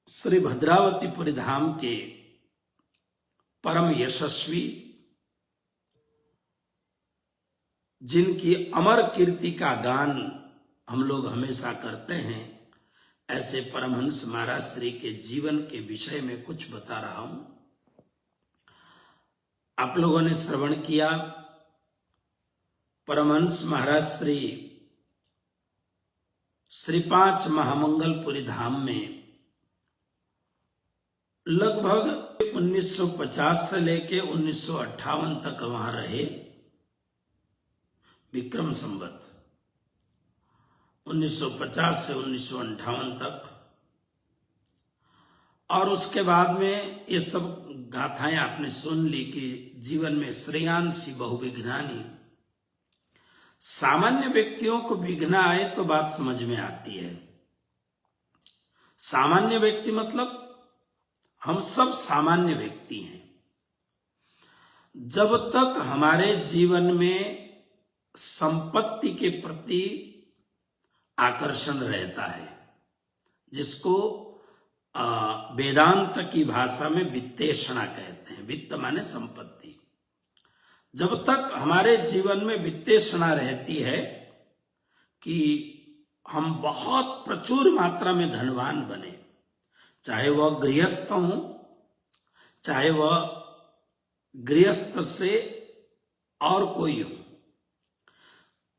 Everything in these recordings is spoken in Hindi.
श्री भद्रावतीपुरी धाम के परम यशस्वी, जिनकी अमर कीर्ति का गान हम लोग हमेशा करते हैं, ऐसे परमहंस महाराज श्री के जीवन के विषय में कुछ बता रहा हूं। आप लोगों ने श्रवण किया, परमहंस महाराज श्री 5 महामंगलपुरी धाम में लगभग 1950 से लेके 1958 तक वहां रहे। विक्रम संवत 1950 से 1958 तक। और उसके बाद में ये सब गाथाएं आपने सुन ली कि जीवन में श्रेयांसी बहुविघ्नानी। सामान्य व्यक्तियों को विघ्न आए तो बात समझ में आती है। सामान्य व्यक्ति मतलब हम सब सामान्य व्यक्ति हैं। जब तक हमारे जीवन में संपत्ति के प्रति आकर्षण रहता है, जिसको वेदांत की भाषा में वित्तेषणा कहते हैं। वित्त माने संपत्ति। जब तक हमारे जीवन में वित्तेषणा रहती है कि हम बहुत प्रचुर मात्रा में धनवान बने, चाहे वह गृहस्थ हो, चाहे वह गृहस्थ से और कोई हो,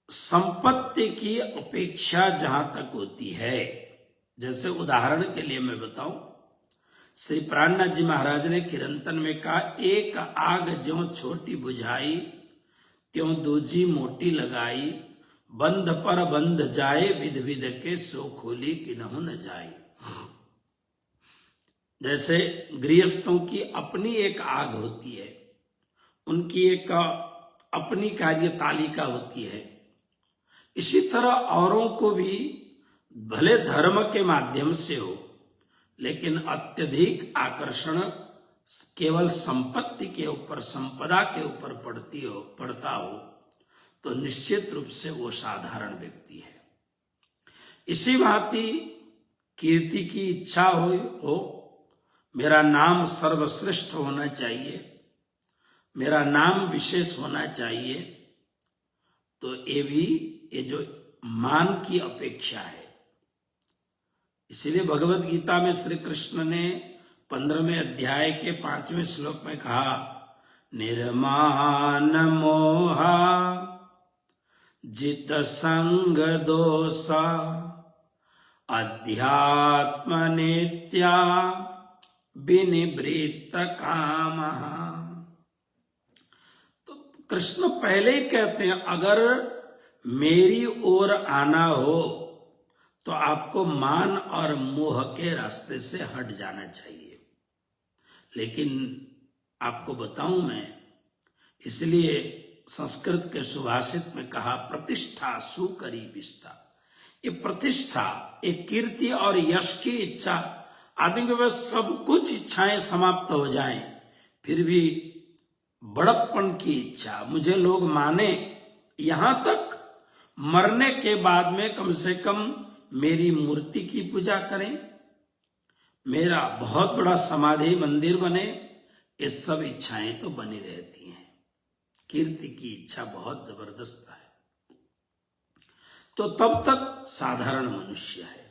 संपत्ति की अपेक्षा जहां तक होती है, जैसे उदाहरण के लिए मैं बताऊं, श्री प्राणनाथ जी महाराज ने कीर्तन में कहा, एक आग ज्यों छोटी बुझाई त्यों दूजी मोटी लगाई, बंध पर बंध जाए विध विध के सो खोली किन्हु न जाई। जैसे गृहस्थों की अपनी एक आग होती है, उनकी एक अपनी कार्यतालिका होती है, इसी तरह औरों को भी भले धर्म के माध्यम से हो, लेकिन अत्यधिक आकर्षण केवल संपत्ति के ऊपर, संपदा के ऊपर पड़ता हो तो निश्चित रूप से वो साधारण व्यक्ति है। इसी भांति कीर्ति की इच्छा हो, मेरा नाम सर्वश्रेष्ठ होना चाहिए, मेरा नाम विशेष होना चाहिए, तो ये जो मान की अपेक्षा है। इसीलिए भगवत गीता में श्री कृष्ण ने 15वें अध्याय के 5वें श्लोक में कहा, निर्मान मोहा जित संग दोषा अध्यात्म नित्या विनिवृत्त काम। तो कृष्ण पहले ही कहते हैं, अगर मेरी ओर आना हो तो आपको मान और मोह के रास्ते से हट जाना चाहिए। लेकिन आपको बताऊं मैं, इसलिए संस्कृत के सुभाषित में कहा, प्रतिष्ठा सुकरी विष्ठा। ये प्रतिष्ठा, एक कीर्ति और यश की इच्छा, आदमी के पास सब कुछ इच्छाएं समाप्त हो जाएं, फिर भी बड़प्पन की इच्छा, मुझे लोग माने, यहां तक मरने के बाद में कम से कम मेरी मूर्ति की पूजा करें, मेरा बहुत बड़ा समाधि मंदिर बने, ये सब इच्छाएं तो बनी रहती हैं। कीर्ति की इच्छा बहुत जबरदस्त है। तो तब तक साधारण मनुष्य है।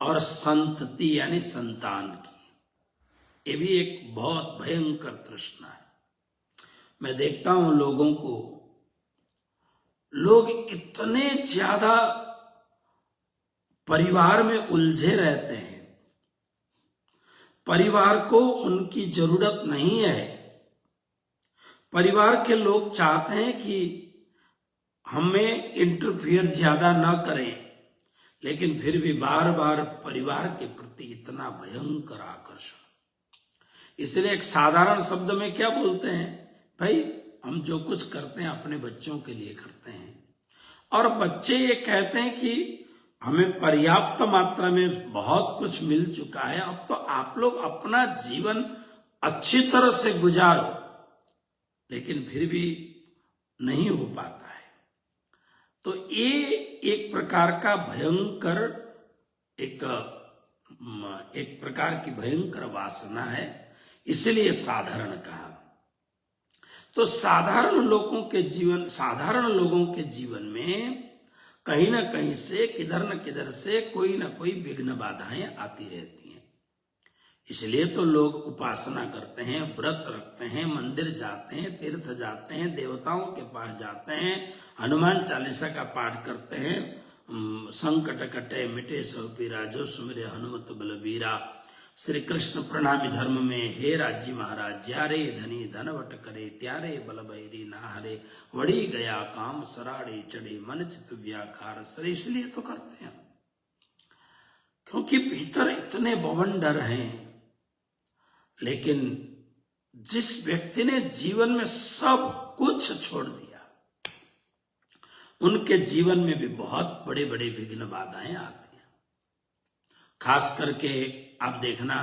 और संतति यानी संतान की, ये भी एक बहुत भयंकर तृष्णा है। मैं देखता हूं लोगों को, लोग इतने ज्यादा परिवार में उलझे रहते हैं, परिवार को उनकी जरूरत नहीं है। परिवार के लोग चाहते हैं कि हमें इंटरफियर ज्यादा ना करें, लेकिन फिर भी बार बार परिवार के प्रति इतना भयंकर आकर्षण। इसलिए एक साधारण शब्द में क्या बोलते हैं, भाई हम जो कुछ करते हैं अपने बच्चों के लिए करते हैं। और बच्चे ये कहते हैं कि हमें पर्याप्त मात्रा में बहुत कुछ मिल चुका है, अब तो आप लोग अपना जीवन अच्छी तरह से गुजारो, लेकिन फिर भी नहीं हो पाता है। तो ये एक प्रकार का भयंकर एक एक प्रकार की भयंकर वासना है, इसलिए साधारण कहा। तो साधारण लोगों के जीवन में कहीं ना कहीं से, किधर न किधर से कोई ना कोई विघ्न बाधाएं आती रहती हैं। इसलिए तो लोग उपासना करते हैं, व्रत रखते हैं, मंदिर जाते हैं, तीर्थ जाते हैं, देवताओं के पास जाते हैं, हनुमान चालीसा का पाठ करते हैं, संकट कटे मिटे सब पीरा, जो सुमिरे हनुमत बलबीरा। श्री कृष्ण प्रणामी धर्म में, हे राज्य महाराज, ज्यारे धनी धनवट करे, त्यारे बल बैरी नाहरे, वड़ी गया काम सराड़े चढ़े, मन चित व्याखार सरे। इसलिए तो करते हैं क्योंकि भीतर इतने बवंडर हैं। लेकिन जिस व्यक्ति ने जीवन में सब कुछ छोड़ दिया, उनके जीवन में भी बहुत बड़े बड़े विघ्न बाधाएं आती हैं। खास करके आप देखना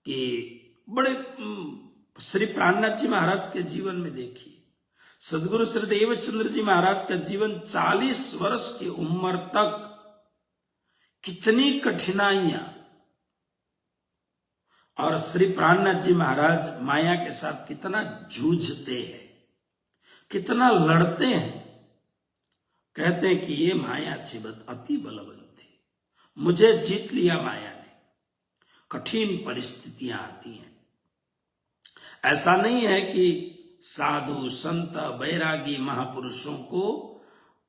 कि बड़े श्री प्राणनाथ जी महाराज के जीवन में देखिए, सदगुरु श्री देवचंद्र जी महाराज का जीवन 40 वर्ष की उम्र तक कितनी कठिनाइयां, और श्री प्राणनाथ जी महाराज माया के साथ कितना जूझते हैं, कितना लड़ते हैं। कहते हैं कि ये माया छिबत अति बलवंत थी, मुझे जीत लिया माया ने। कठिन परिस्थितियां आती हैं। ऐसा नहीं है कि साधु संत बैरागी महापुरुषों को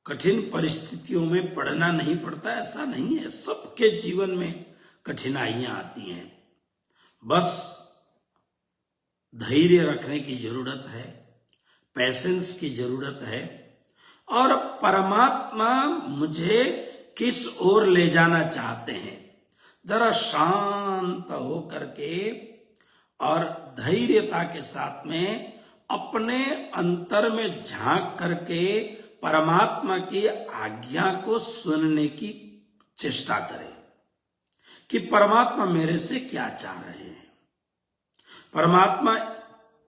कठिन परिस्थितियों में पड़ना नहीं पड़ता, ऐसा नहीं है। सबके जीवन में कठिनाइयां आती हैं। बस धैर्य रखने की जरूरत है, पैसेंस की जरूरत है, और परमात्मा मुझे किस ओर ले जाना चाहते हैं, जरा शांत हो करके और धैर्यता के साथ में अपने अंतर में झांक करके परमात्मा की आज्ञा को सुनने की चेष्टा करें कि परमात्मा मेरे से क्या चाह रहे हैं। परमात्मा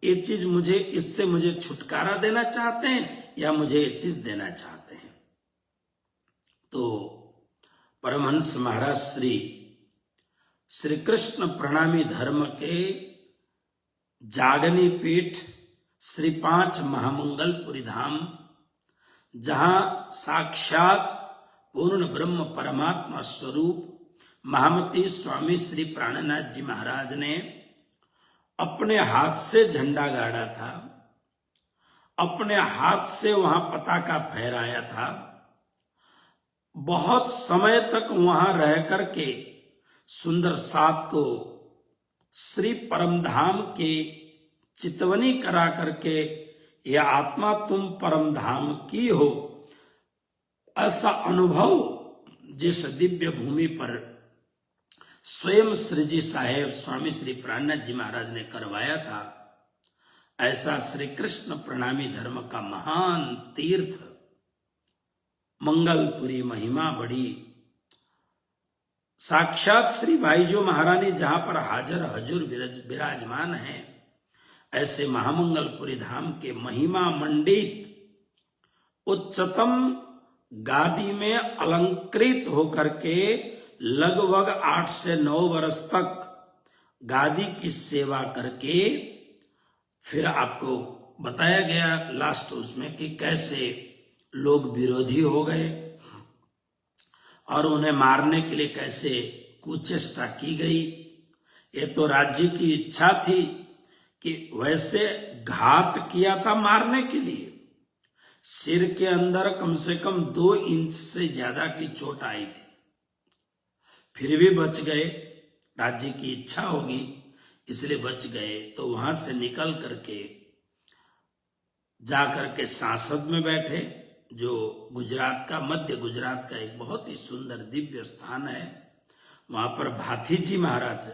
ये चीज मुझे, इससे मुझे छुटकारा देना चाहते हैं या मुझे ये चीज देना चाहते हैं। तो परमहंस महाराज श्री कृष्ण प्रणामी धर्म के जागनी पीठ श्री 5 महामंगलपुरी धाम, जहां साक्षात पूर्ण ब्रह्म परमात्मा स्वरूप महामती स्वामी श्री प्राणनाथ जी महाराज ने अपने हाथ से झंडा गाड़ा था, अपने हाथ से वहां पताका फहराया था। बहुत समय तक वहां रह करके सुंदर सात को श्री परमधाम के चितवनी करा करके, यह आत्मा तुम परमधाम की हो, ऐसा अनुभव जिस दिव्य भूमि पर स्वयं श्री जी साहेब स्वामी श्री प्राणनाथ जी महाराज ने करवाया था, ऐसा श्री कृष्ण प्रणामी धर्म का महान तीर्थ मंगलपुरी महिमा बड़ी। साक्षात श्री भाईजो महारानी जहां पर हाजर हजूर विराजमान है, ऐसे महामंगलपुरी धाम के महिमा मंडित उच्चतम गादी में अलंकृत होकर के लगभग 8 से 9 वर्ष तक गादी की सेवा करके, फिर आपको बताया गया लास्ट उसमें कि कैसे लोग विरोधी हो गए और उन्हें मारने के लिए कैसे कुचेष्टा की गई। ये तो राज्य की इच्छा थी कि वैसे घात किया था मारने के लिए, सिर के अंदर कम से कम 2 इंच से ज्यादा की चोट आई थी, फिर भी बच गए। राज्य की इच्छा होगी इसलिए बच गए। तो वहां से निकल करके जाकर के सांसद में बैठे, जो गुजरात का, मध्य गुजरात का एक बहुत ही सुंदर दिव्य स्थान है। वहां पर भाथी जी महाराज,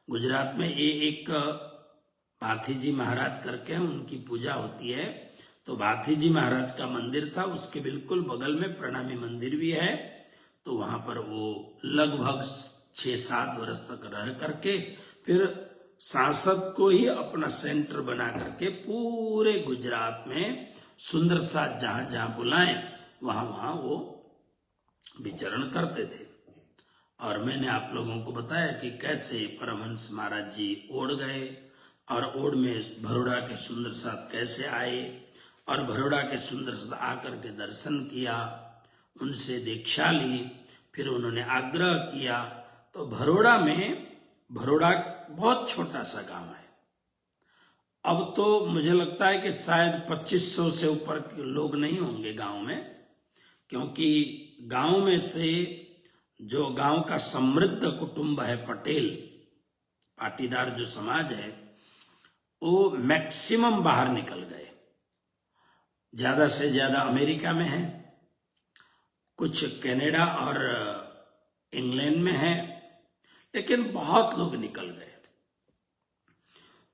गुजरात में ये एक भाथी जी महाराज करके उनकी पूजा होती है। तो भाथी जी महाराज का मंदिर था, उसके बिल्कुल बगल में प्रणामी मंदिर भी है। तो वहां पर वो लगभग 6-7 वर्ष तक रह करके फिर सांसद को ही अपना सेंटर बना करके पूरे गुजरात में सुंदर सा जहां जहां बुलाएं वहां वहां वो विचरण करते थे। और मैंने आप लोगों को बताया कि कैसे परमहंस महाराज जी ओढ़ गए और ओढ़ में भरोड़ा के सुंदर साथ कैसे आए और भरोड़ा के सुंदर साथ आकर के दर्शन किया, उनसे दीक्षा ली, फिर उन्होंने आग्रह किया। तो भरोड़ा बहुत छोटा सा गांव है। अब तो मुझे लगता है कि शायद 2500 से ऊपर लोग नहीं होंगे गांव में, क्योंकि गांव में से जो गांव का समृद्ध कुटुंब है, पटेल पाटीदार जो समाज है, वो मैक्सिमम बाहर निकल गए। ज्यादा से ज्यादा अमेरिका में है, कुछ कनाडा और इंग्लैंड में है, लेकिन बहुत लोग निकल गए।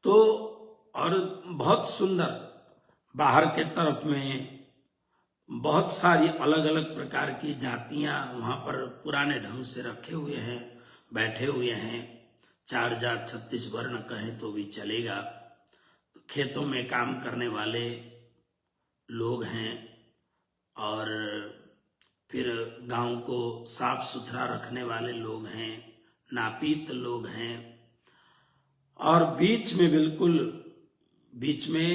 तो और बहुत सुंदर बाहर के तरफ में बहुत सारी अलग अलग प्रकार की जातियां वहां पर पुराने ढंग से रखे हुए हैं, बैठे हुए हैं। 4 जात 36 वर्ण कहें तो भी चलेगा। खेतों में काम करने वाले लोग हैं और फिर गांव को साफ सुथरा रखने वाले लोग हैं, नापीत लोग हैं, और बीच में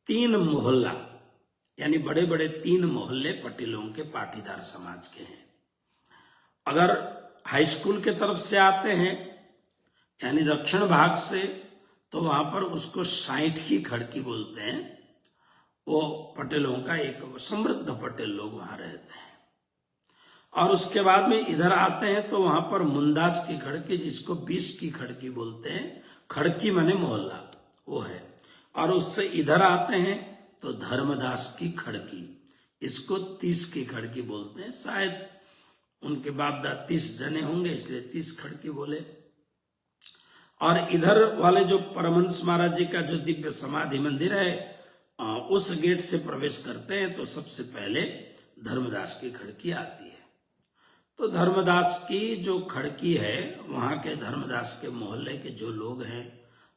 3 मोहल्ला, यानी बड़े बड़े 3 मोहल्ले पटेलों के पाटीदार समाज के हैं। अगर हाई स्कूल के तरफ से आते हैं यानी दक्षिण भाग से, तो वहां पर उसको 60 की खड़की बोलते हैं। वो पटेलों का एक समृद्ध पटेल लोग वहां रहते हैं। और उसके बाद में इधर आते हैं तो वहां पर मुंदास की खड़की, जिसको 20 की खड़की बोलते हैं। खड़की माने मोहल्ला, वो है। और उससे इधर आते हैं तो धर्मदास की खड़की, इसको 30 की खड़की बोलते हैं। शायद उनके बाप दादा 30 जने होंगे, इसलिए 30 खड़की बोले। और इधर वाले जो परमहंस महाराज जी का जो दिव्य समाधि मंदिर है, उस गेट से प्रवेश करते हैं तो सबसे पहले धर्मदास की खड़की आती है। तो धर्मदास की जो खड़की है, वहां के धर्मदास के मोहल्ले के जो लोग हैं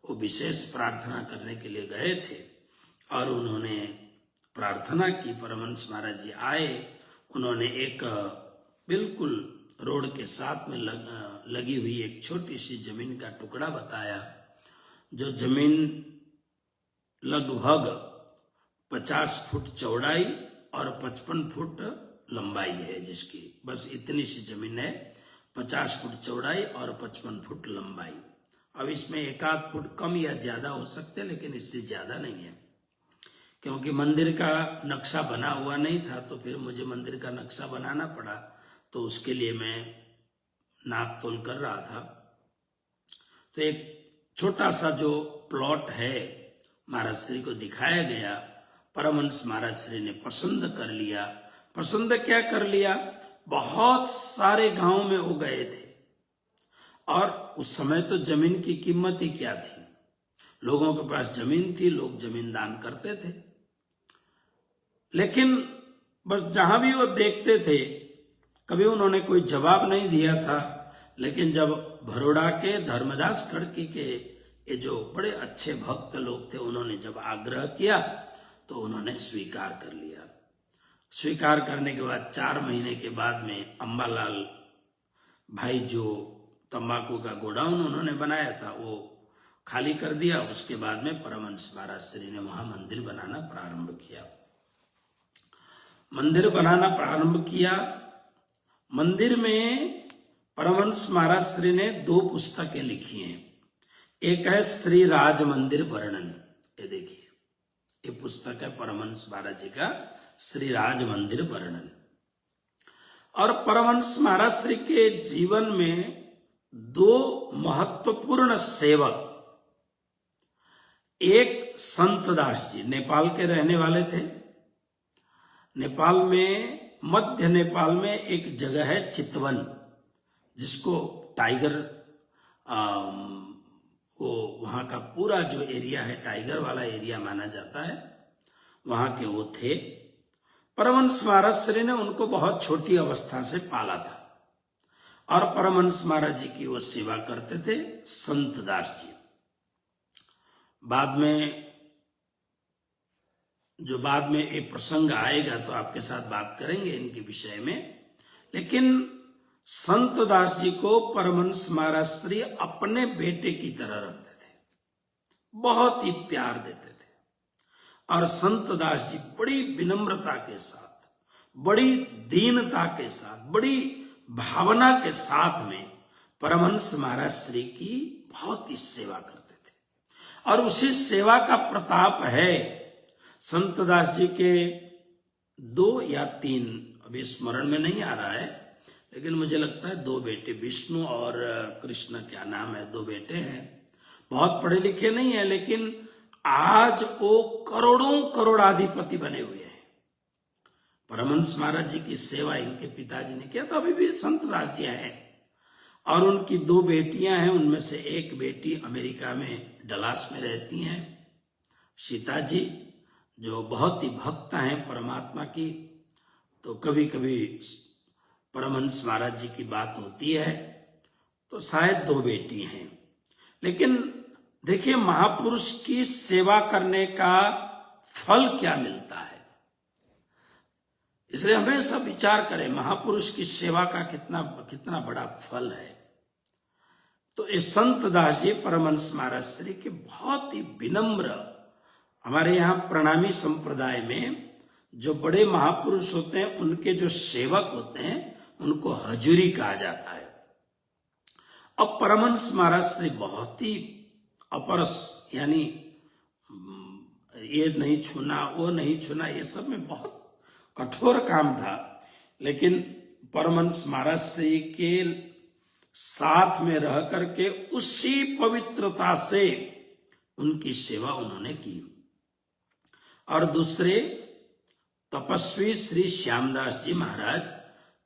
वो विशेष प्रार्थना करने के लिए गए थे और उन्होंने प्रार्थना की। परमहंस महाराज जी आए, उन्होंने एक बिल्कुल रोड के साथ में लगी हुई एक छोटी सी जमीन का टुकड़ा बताया, जो जमीन लगभग 50 फुट चौड़ाई और 55 फुट लंबाई है, जिसकी बस इतनी सी जमीन है, 50 फुट चौड़ाई और 55 फुट लंबाई। अब इसमें 1-8 फुट कम या ज्यादा हो सकते, लेकिन इससे ज्यादा नहीं है, क्योंकि मंदिर का नक्शा बना हुआ नहीं था, तो फिर मुझे मंदिर का नक्शा बनाना पड़ा। तो उसके लिए मैं नाप तोल कर रहा था। तो एक छोटा सा जो प्लॉट है महाराज श्री को दिखाया गया। परमहंस महाराज श्री ने पसंद कर लिया। पसंद क्या कर लिया, बहुत सारे गांव में वो गए थे और उस समय तो जमीन की कीमत ही क्या थी। लोगों के पास जमीन थी, लोग जमीन दान करते थे, लेकिन बस जहां भी वो देखते थे, कभी उन्होंने कोई जवाब नहीं दिया था। लेकिन जब भरोड़ा के धर्मदास खड़की के ये जो बड़े अच्छे भक्त लोग थे, उन्होंने जब आग्रह किया तो उन्होंने स्वीकार कर लिया। स्वीकार करने के बाद 4 महीने के बाद में अंबालाल भाई जो तंबाकू का गोडाउन उन्होंने बनाया था, वो खाली कर दिया। उसके बाद में परमहंस महाराज श्री ने वहां मंदिर बनाना प्रारंभ किया। मंदिर में परमहंस महाराज श्री ने 2 पुस्तकें लिखी हैं। एक है श्री राज मंदिर वर्णन, ये देखिए, ये पुस्तक है परमहंस महाराज जी का श्री राज मंदिर वर्णन। और परमहंस महाराज श्री के जीवन में 2 महत्वपूर्ण सेवक, एक संतदास जी नेपाल के रहने वाले थे। नेपाल में, मध्य नेपाल में एक जगह है चितवन, जिसको टाइगर, वो वहां का पूरा जो एरिया है टाइगर वाला एरिया माना जाता है, वहां के वो थे। परमहंस महाराज श्री ने उनको बहुत छोटी अवस्था से पाला था और परमहंस महाराज जी की वो सेवा करते थे, संतदास जी। बाद में एक प्रसंग आएगा तो आपके साथ बात करेंगे इनके विषय में। लेकिन संत दास जी को परमहंस महाराज श्री अपने बेटे की तरह रखते थे, बहुत ही प्यार देते थे। और संत दास जी बड़ी विनम्रता के साथ, बड़ी दीनता के साथ, बड़ी भावना के साथ में परमहंस महाराज श्री की बहुत ही सेवा करते थे। और उसी सेवा का प्रताप है संत दास जी के 2 या 3, अभी स्मरण में नहीं आ रहा है, लेकिन मुझे लगता है 2 बेटे, विष्णु और कृष्ण, क्या नाम है, 2 बेटे हैं। बहुत पढ़े लिखे नहीं है, लेकिन आज वो करोड़ों करोड़ाधिपति बने हुए हैं। परमहंस महाराज जी की सेवा इनके पिताजी ने किया, तो अभी भी संत दास जी हैं। और उनकी 2 बेटियां हैं, उनमें से एक बेटी अमेरिका में डलास में रहती हैं, सीता जी, जो बहुत ही भक्त हैं परमात्मा की। तो कभी कभी परमहंस महाराज जी की बात होती है, तो शायद 2 बेटी हैं। लेकिन देखिए, महापुरुष की सेवा करने का फल क्या मिलता है, इसलिए हमेशा विचार करें महापुरुष की सेवा का कितना बड़ा फल है। तो इस संत दास जी परमहंस महाराज श्री के बहुत ही विनम्र, हमारे यहाँ प्रणामी संप्रदाय में जो बड़े महापुरुष होते हैं, उनके जो सेवक होते हैं, उनको हजूरी कहा जाता है। अब परमहंस महाराज श्री बहुत ही अपरस, यानी ये नहीं छूना, वो नहीं छूना, ये सब में बहुत कठोर काम था। लेकिन परमहंस महाराज श्री के साथ में रह करके उसी पवित्रता से उनकी सेवा उन्होंने की। और दूसरे तपस्वी श्री श्यामदास जी महाराज,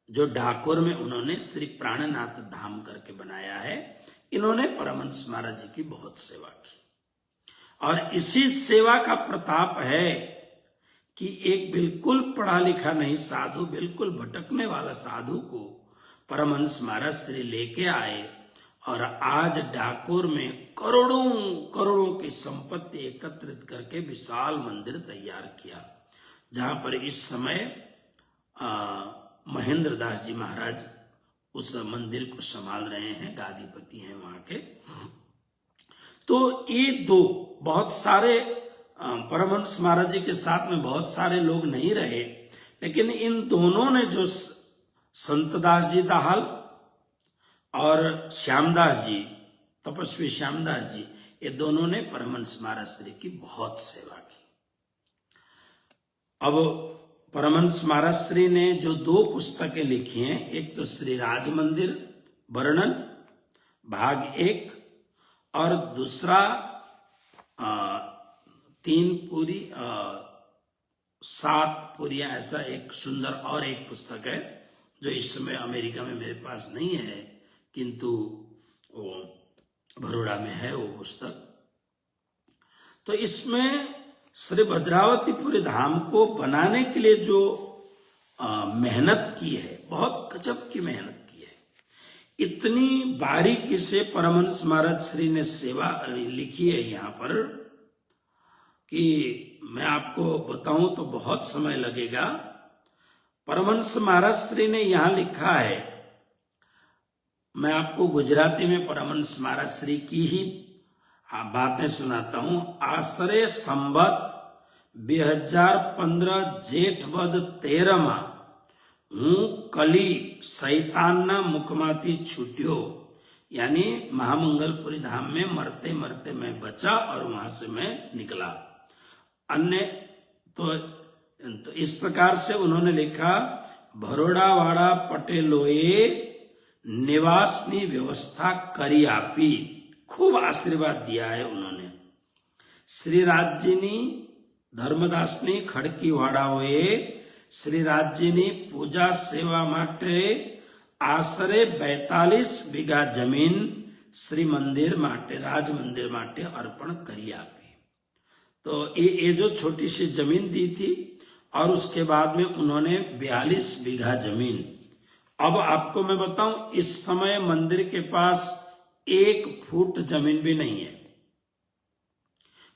जो डाकोर में उन्होंने श्री प्राणनाथ धाम करके बनाया है, इन्होंने परमहंस महाराज जी की बहुत सेवा की। और इसी सेवा का प्रताप है कि एक बिल्कुल पढ़ा लिखा नहीं साधु, बिल्कुल भटकने वाला साधु को परमहंस महाराज श्री लेके आए, और आज डाकोर में करोड़ों करोड़ों की संपत्ति एकत्रित करके विशाल मंदिर तैयार किया, जहां पर इस समय महेंद्र दास जी महाराज उस मंदिर को संभाल रहे हैं, गादीपति हैं वहां के। तो ये 2 बहुत सारे परमहंस महाराज जी के साथ में बहुत सारे लोग नहीं रहे, लेकिन इन दोनों ने, जो संतदास जी दाहल और श्यामदास जी, तपस्वी श्यामदास जी, ये दोनों ने परमहंस महाराज श्री की बहुत सेवा की। अब परमहंस महाराज श्री ने जो 2 पुस्तकें लिखी हैं, एक तो श्री राज मंदिर वर्णन भाग 1, और दूसरा 3 पूरी 7 पूरियां, ऐसा एक सुंदर और एक पुस्तक है जो इस समय अमेरिका में मेरे पास नहीं है, किंतु वो बड़ौदा में है वो पुस्तक। तो इसमें श्री भद्रावतीपुरी धाम को बनाने के लिए जो मेहनत की है, बहुत गजब की मेहनत की है। इतनी बारीकी से परमहंस महाराज श्री ने सेवा लिखी है यहाँ पर कि मैं आपको बताऊं तो बहुत समय लगेगा। परमहंस महाराज श्री ने यहां लिखा है, मैं आपको गुजराती में परमहंस महाराज श्री की ही बातें सुनाता हूं। आश्रय संवत 2015 जेठ वद 13 માં હું કલી શૈતાનના મુખમાંથી છૂટ્યો, यानी महामंगलपुरी धाम में मरते मरते मैं बचा और वहां से मैं निकला। अन्य तो इस प्रकार से उन्होंने लिखा, भरोड़ावाड़ा पटेलोए निवासनी व्यवस्था करी आपी, खूब आशीर्वाद दिया है उन्होंने। श्री राज्यनी धर्मदासनी खड़की वाड़ाओए श्री राज्यनी पूजा सेवा माटे आश्रे 42 बीघा जमीन श्री मंदिर माटे, राज मंदिर माटे अर्पण करी आपी। तो ये जो छोटी सी जमीन दी थी, और उसके बाद में उन्होंने 42 बीघा जमीन। अब आपको मैं बताऊं, इस समय मंदिर के पास 1 फुट जमीन भी नहीं है।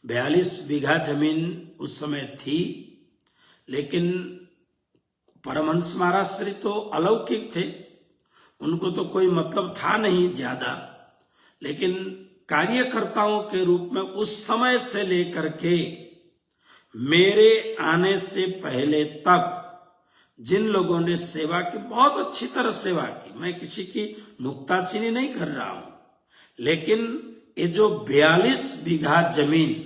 42 बीघा जमीन उस समय थी, लेकिन परमहंस महाराज श्री तो अलौकिक थे। उनको तो कोई मतलब था नहीं ज्यादा, लेकिन कार्यकर्ताओं के रूप में उस समय से लेकर के मेरे आने से पहले तक जिन लोगों ने सेवा की, बहुत अच्छी तरह सेवा की, मैं किसी की नुक्ताचीनी नहीं कर रहा हूं, लेकिन ये जो 42 बीघा जमीन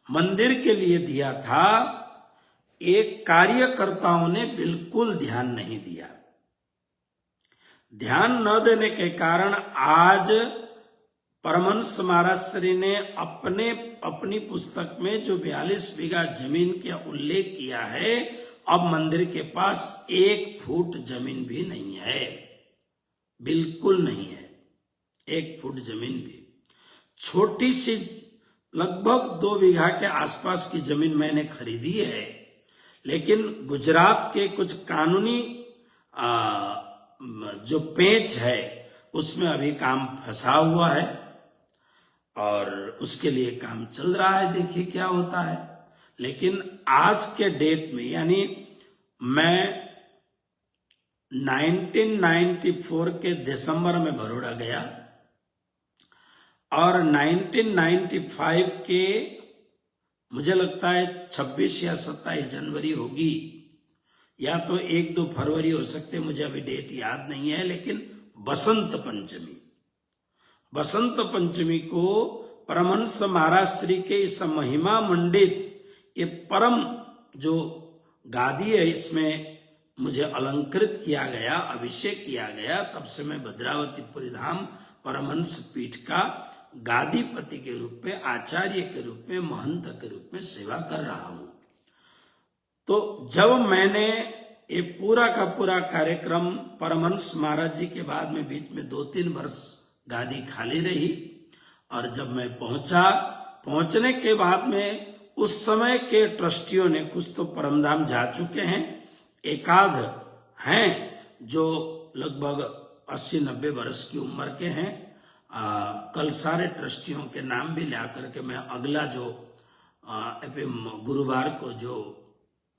मंदिर के लिए दिया था, एक कार्यकर्ताओं ने बिल्कुल ध्यान नहीं दिया। ध्यान न देने के कारण आज परमहंस महाराज श्री ने अपनी पुस्तक में जो 42 बीघा जमीन का उल्लेख किया है, अब मंदिर के पास 1 फुट जमीन भी नहीं है, बिल्कुल नहीं है, 1 फुट जमीन भी। छोटी सी लगभग 2 बीघा के आसपास की जमीन मैंने खरीदी है, लेकिन गुजरात के कुछ कानूनी जो पेच है उसमें अभी काम फंसा हुआ है और उसके लिए काम चल रहा है, देखिए क्या होता है। लेकिन आज के डेट में, यानी मैं 1994 के दिसंबर में बड़ौदा गया और 1995 के मुझे लगता है 26 या 27 जनवरी होगी, या तो 1-2 फरवरी हो सकते, मुझे अभी डेट याद नहीं है, लेकिन बसंत पंचमी को परमहंस महाराज श्री के इस महिमा मंडित ये परम जो गादी है, इसमें मुझे अलंकृत किया गया, अभिषेक किया गया। तब से मैं भद्रावतीपुरी धाम परमहंस पीठ का गादीपति के रूप में, आचार्य के रूप में, महंत के रूप में सेवा कर रहा हूं। तो जब मैंने ये पूरा का पूरा कार्यक्रम, परमहंस महाराज जी के बाद में बीच में 2-3 वर्ष गादी खाली रही, और जब मैं पहुंचने के बाद में उस समय के ट्रस्टियों ने, कुछ तो परमधाम जा चुके हैं, एकाध हैं जो लगभग 80-90 वर्ष की उम्र के हैं। कल सारे ट्रस्टियों के नाम भी ला करके मैं अगला जो गुरुवार को जो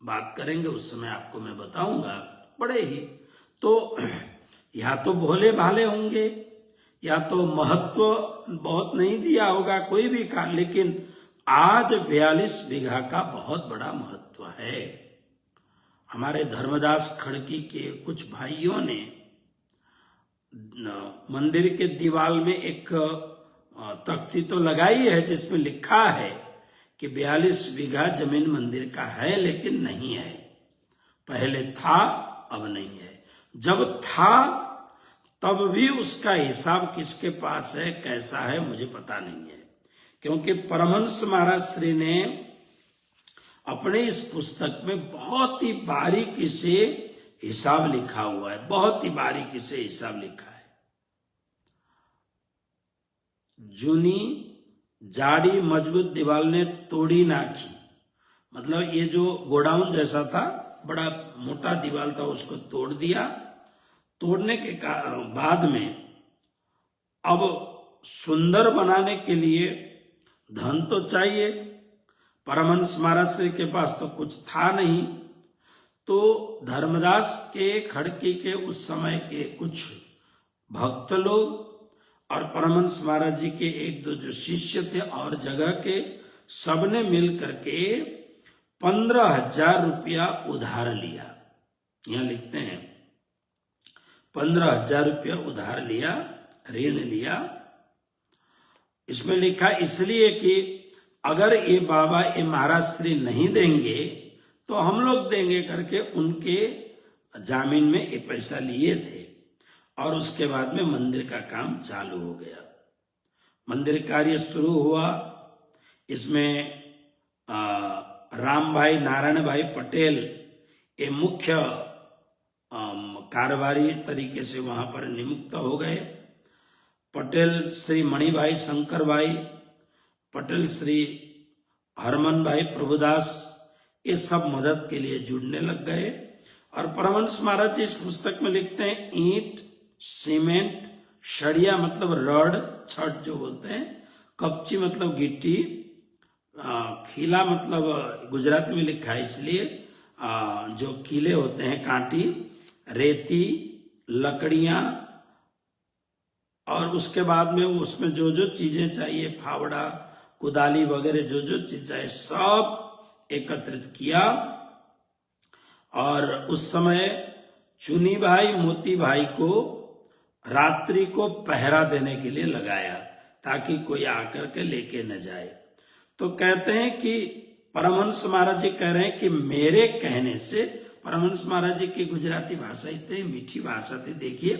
बात करेंगे उस समय आपको मैं बताऊंगा। बड़े ही तो या तो भोले भाले होंगे, या तो महत्व बहुत नहीं दिया होगा कोई भी का, लेकिन आज 42 बीघा का बहुत बड़ा महत्व है। हमारे धर्मदास खड़की के कुछ भाइयों ने मंदिर के दीवार में एक तख्ती तो लगाई है जिसमें लिखा है कि 42 बीघा जमीन मंदिर का है, लेकिन नहीं है। पहले था, अब नहीं है। जब था तब भी उसका हिसाब किसके पास है, कैसा है, मुझे पता नहीं है, क्योंकि परमहंस महाराज श्री ने अपने इस पुस्तक में बहुत ही बारीकी से हिसाब लिखा हुआ है, बहुत ही बारीकी से हिसाब लिखा है। जूनी जाड़ी मजबूत दीवार ने तोड़ी नाखी, मतलब ये जो गोडाउन जैसा था, बड़ा मोटा दीवार था, उसको तोड़ दिया। तोड़ने के बाद में अब सुंदर बनाने के लिए धन तो चाहिए। परमहंस महाराज श्री के पास तो कुछ था नहीं, तो धर्मदास के खड़की के उस समय के कुछ भक्त लोग और परमहंस महाराज जी के 1-2 जो शिष्य थे और जगह के, सबने मिल करके 15,000 रुपया उधार लिया। यहां लिखते हैं 15,000 रुपया उधार लिया, ऋण लिया। इसमें लिखा इसलिए कि अगर ये बाबा ये महाराज श्री नहीं देंगे तो हम लोग देंगे करके उनके जामीन में ये पैसा लिए थे, और उसके बाद में मंदिर का काम चालू हो गया। मंदिर कार्य शुरू हुआ। इसमें राम भाई नारायण भाई पटेल ये मुख्य कारोबारी तरीके से वहां पर नियुक्त हो गए। पटेल श्री मणिभाई शंकर भाई, पटेल श्री हरमन भाई प्रभुदास, ये सब मदद के लिए जुड़ने लग गए। और परमहंस महाराज जी इस पुस्तक में लिखते हैं ईंट, सीमेंट, सरिया मतलब रड, छड़ जो बोलते हैं, कपची मतलब गिट्टी, खीला मतलब गुजराती में लिखा है इसलिए जो कीले होते हैं, कांटी, रेती, लकड़ियां, और उसके बाद में उसमें जो जो चीजें चाहिए, फावड़ा, कुदाली वगैरह जो जो चीज चाहिए सब एकत्रित किया। और उस समय चुनी भाई मोती भाई को रात्रि को पहरा देने के लिए लगाया ताकि कोई आकर के लेके न जाए। तो कहते हैं कि परमहंस महाराज जी कह रहे हैं कि मेरे कहने से, परमहंस महाराज जी की गुजराती भाषा इतनी मीठी भाषा थी, देखिए,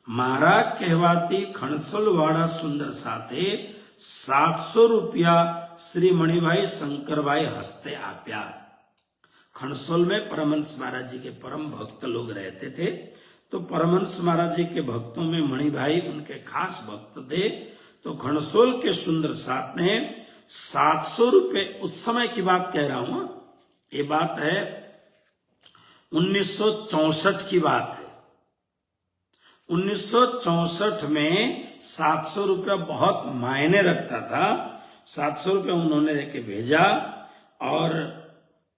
मारा कहवाती खणसोल वाड़ा सुंदर साथे 700 रुपया श्री मणिभाई शंकरभाई हस्ते आप्या। खणसोल में परमहंस महाराज जी के परम भक्त लोग रहते थे, तो परमहंस महाराज जी के भक्तों में मणिभाई उनके खास भक्त थे। तो खणसोल के सुंदर साथ ने 700 रुपए, उस समय की बात कह रहा हूं, ये बात है 1964 की बात है। 1964 में 700 रुपया बहुत मायने रखता था। 700 रुपया उन्होंने लेके भेजा, और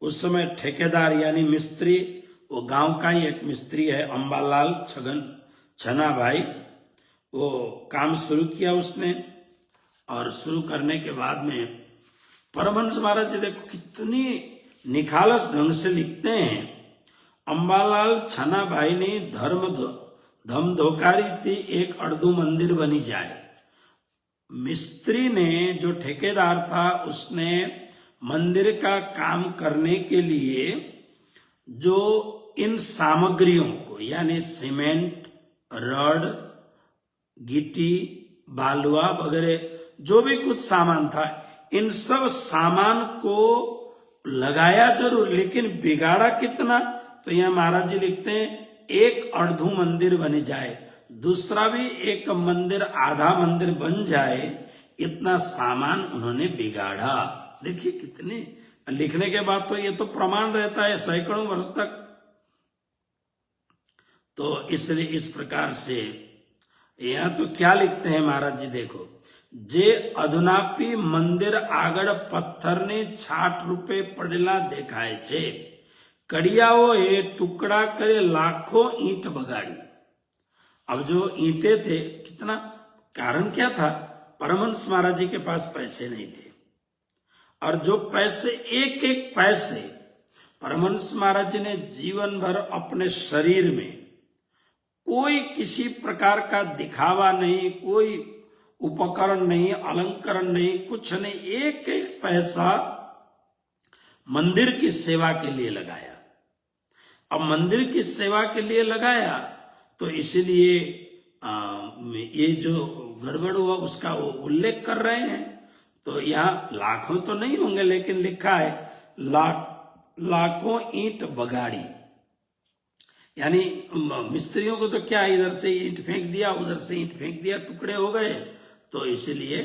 उस समय ठेकेदार यानी मिस्त्री, वो गांव का ही एक मिस्त्री है अंबालाल छना भाई, वो काम शुरू किया उसने। और शुरू करने के बाद में परमहंस महाराज जी देखो कितनी निखालस ढंग से लिखते हैं। अंबालाल छना भाई ने धम धोकारी थी एक अर्धू मंदिर बनी जाए। मिस्त्री ने, जो ठेकेदार था, उसने मंदिर का काम करने के लिए जो इन सामग्रियों को, यानी सीमेंट, रड, गिट्टी, बालुआ वगैरह जो भी कुछ सामान था, इन सब सामान को लगाया जरूर, लेकिन बिगाड़ा कितना? तो यहां महाराज जी लिखते हैं एक अर्धू मंदिर बन जाए, दूसरा भी एक मंदिर, आधा मंदिर बन जाए, इतना सामान उन्होंने बिगाड़ा। देखिए कितने, लिखने के बाद तो ये तो प्रमाण रहता है सैकड़ों वर्ष तक। तो इसलिए इस प्रकार से यहां तो क्या लिखते हैं महाराज जी, देखो, जे अधुनापी मंदिर आगड़ पत्थर ने 60 रुपए पड़ेला देखाय छे, कड़ियाओ ए टुकड़ा करे लाखों ईंट बगाड़ी। अब जो ईंटे थे, कितना, कारण क्या था? परमहंस महाराज जी के पास पैसे नहीं थे, और जो पैसे, एक एक पैसे परमहंस महाराज जी ने जीवन भर अपने शरीर में कोई किसी प्रकार का दिखावा नहीं, कोई उपकरण नहीं, अलंकरण नहीं, कुछ नहीं, एक एक पैसा मंदिर की सेवा के लिए लगाया। अब मंदिर की सेवा के लिए लगाया तो इसलिए ये जो गड़बड़ हुआ उसका वो उल्लेख कर रहे हैं। तो यहां लाखों तो नहीं होंगे, लेकिन लिखा है लाखों ईंट बगाड़ी, यानी मिस्त्रियों को तो क्या, इधर से ईंट फेंक दिया, उधर से ईंट फेंक दिया, टुकड़े हो गए। तो इसलिए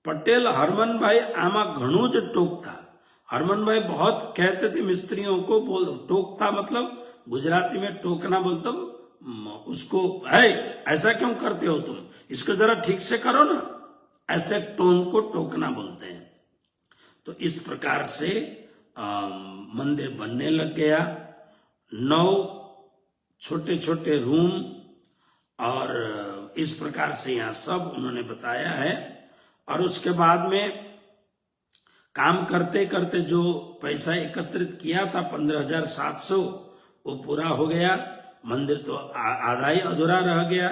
पटेल हरमन भाई आमा घणू ज टोकता। हरमन भाई बहुत कहते थे मिस्त्रियों को, बोल टोकता मतलब गुजराती में टोकना बोलता, उसको है ऐसा क्यों करते हो तुम, इसको जरा ठीक से करो ना, ऐसे टोन को टोकना बोलते हैं। तो इस प्रकार से मंदिर बनने लग गया। 9 छोटे छोटे रूम, और इस प्रकार से यहाँ सब उन्होंने बताया है। और उसके बाद में काम करते करते जो पैसा एकत्रित किया था 15,700, वो पूरा हो गया। मंदिर तो आधा ही अधूरा रह गया।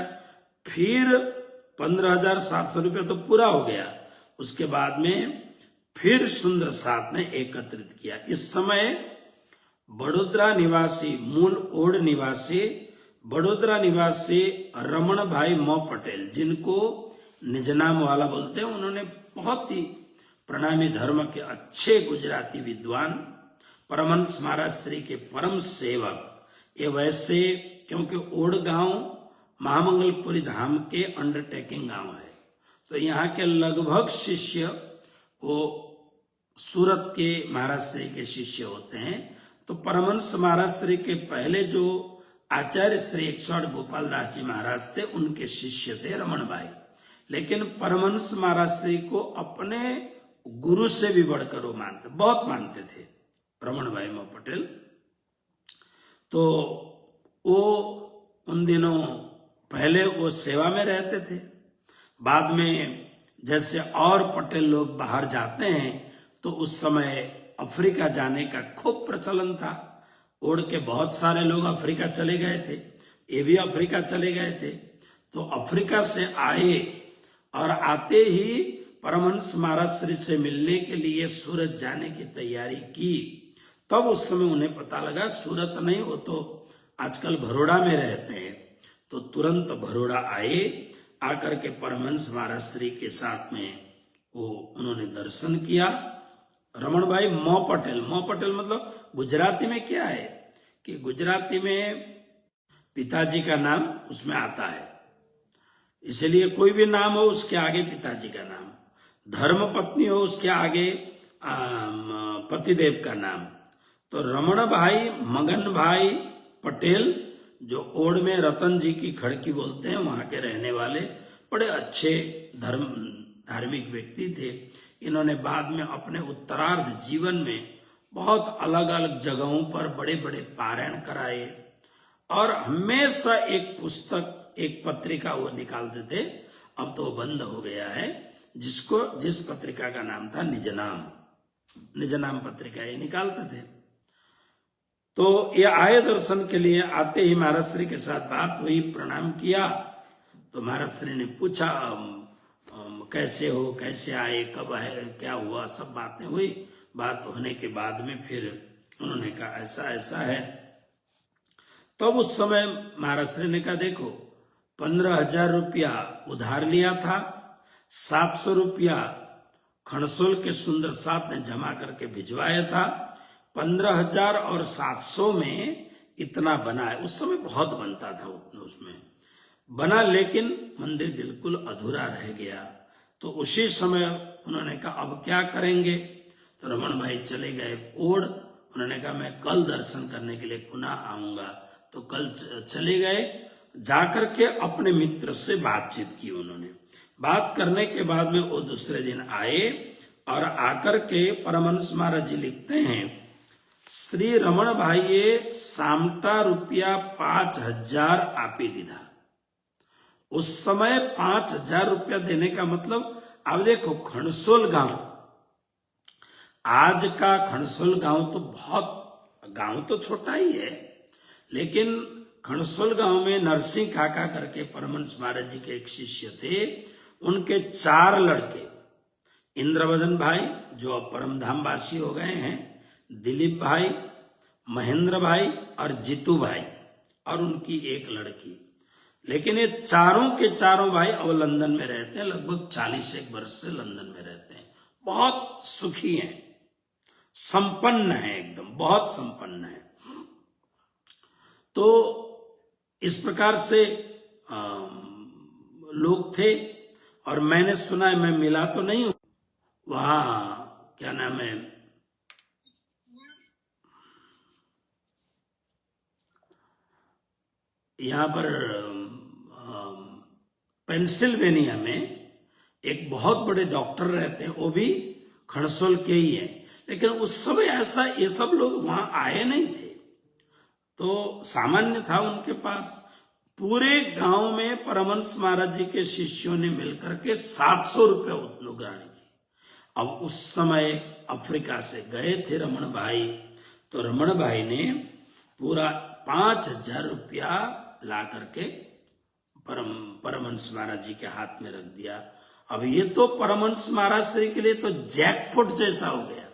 फिर 15,700 रुपये तो पूरा हो गया। उसके बाद में फिर सुंदर साथ ने एकत्रित किया। इस समय बड़ोदरा निवासी, मूल ओड निवासी, बड़ोदरा निवासी रमण भाई मो पटेल, जिनको निजनाम वाला बोलते हैं, उन्होंने बहुत ही प्रणामी धर्म के अच्छे गुजराती विद्वान, परमहंस महाराज श्री के परम सेवक, ये वैसे, क्योंकि ओड गांव महामंगलपुरी धाम के अंडरटेकिंग गांव है, तो यहाँ के लगभग शिष्य वो सूरत के महाराज श्री के शिष्य होते हैं। तो परमहंस महाराज श्री के पहले जो आचार्य श्री 108 गोपाल दास जी महाराज थे, उनके शिष्य थे रमण भाई। लेकिन परमहंस महाराज श्री को अपने गुरु से भी बढ़कर वो मानते, बहुत मानते थे रमण भाई मो पटेल। तो वो उन दिनों पहले वो सेवा में रहते थे, बाद में जैसे और पटेल लोग बाहर जाते हैं तो उस समय अफ्रीका जाने का खूब प्रचलन था। उड़ के बहुत सारे लोग अफ्रीका चले गए थे, ये भी अफ्रीका चले गए थे। तो अफ्रीका से आए और आते ही परमहंस महाराज श्री से मिलने के लिए सूरत जाने की तैयारी की। तब उस समय उन्हें पता लगा सूरत नहीं, वो तो आजकल बड़ौदा में रहते हैं। तो तुरंत बड़ौदा आए, आकर के परमहंस महाराज श्री के साथ में वो उन्होंने दर्शन किया। रमण भाई मो पटेल मतलब गुजराती में क्या है कि गुजराती में पिताजी का नाम उसमें आता है, इसलिए कोई भी नाम हो उसके आगे पिताजी का नाम, धर्म पत्नी हो उसके आगे पतिदेव का नाम। तो रमण भाई मगन भाई पटेल जो ओड में रतन जी की खड़की बोलते हैं वहां के रहने वाले बड़े अच्छे धार्मिक व्यक्ति थे। इन्होंने बाद में अपने उत्तरार्ध जीवन में बहुत अलग अलग जगहों पर बड़े बड़े पारायण कराए और हमेशा एक पुस्तक एक पत्रिका वो निकालते थे। अब तो बंद हो गया है, जिस पत्रिका का नाम था निजनाम पत्रिका ये निकालते थे। तो ये आए दर्शन के लिए, आते ही महाराज श्री के साथ बात हुई, प्रणाम किया। तो महाराज श्री ने पूछा कैसे हो, कैसे आए, कब आए, क्या हुआ, सब बातें हुई। बात होने के बाद में फिर उन्होंने कहा ऐसा ऐसा है। तब उस समय महाराज श्री ने कहा देखो 15,000 रुपया उधार लिया था, 700 रुपया खणसोल के सुंदर साथ ने जमा करके भिजवाया था। 15,000 और 700 में इतना बना है। उस समय बहुत बनता था उसमें बना, लेकिन मंदिर बिल्कुल अधूरा रह गया। तो उसी समय उन्होंने कहा अब क्या करेंगे। तो रमन भाई चले गए ओड। उन्होंने कहा मैं कल दर्शन करने के लिए पुनः आऊंगा। तो कल चले गए, जाकर के अपने मित्र से बातचीत की उन्होंने। बात करने के बाद में वो दूसरे दिन आए और आकर के परमहंस महाराज जी लिखते हैं श्री रमण भाई सामटा रुपया 5,000 आपी दीधा। उस समय 5,000 रुपया देने का मतलब आप देखो खणसोल गांव, आज का खणसोल गांव तो बहुत, गांव तो छोटा ही है, लेकिन खणसोल गांव में नरसिंह काका करके परमहंस महाराज जी के एक शिष्य थे। उनके 4 लड़के, इंद्रवदन भाई जो अब परमधाम वासी हो गए हैं, दिलीप भाई, महेंद्र भाई और जीतू भाई और उनकी एक लड़की। लेकिन ये चारों के चारों भाई अब लंदन में रहते हैं, लगभग 40 वर्ष से लंदन में रहते हैं। बहुत सुखी हैं, संपन्न है, एकदम बहुत संपन्न है। तो इस प्रकार से लोग थे। और मैंने सुना है, मैं मिला तो नहीं हूं वहां, क्या नाम है, यहां पर पेंसिल्वेनिया में एक बहुत बड़े डॉक्टर रहते हैं, वो भी खणसोल के ही हैं। लेकिन उस समय ऐसा ये सब लोग वहां आए नहीं थे, तो सामान्य था उनके पास। पूरे गांव में परमहंस महाराज जी के शिष्यों ने मिलकर के 700 रुपया उग्राणी की। अब उस समय अफ्रीका से गए थे रमण भाई, तो रमण भाई ने पूरा 5,000 रुपया ला करके परमहंस महाराज जी के हाथ में रख दिया। अब ये तो परमहंस महाराज श्री के लिए तो जैकपॉट जैसा हो गया,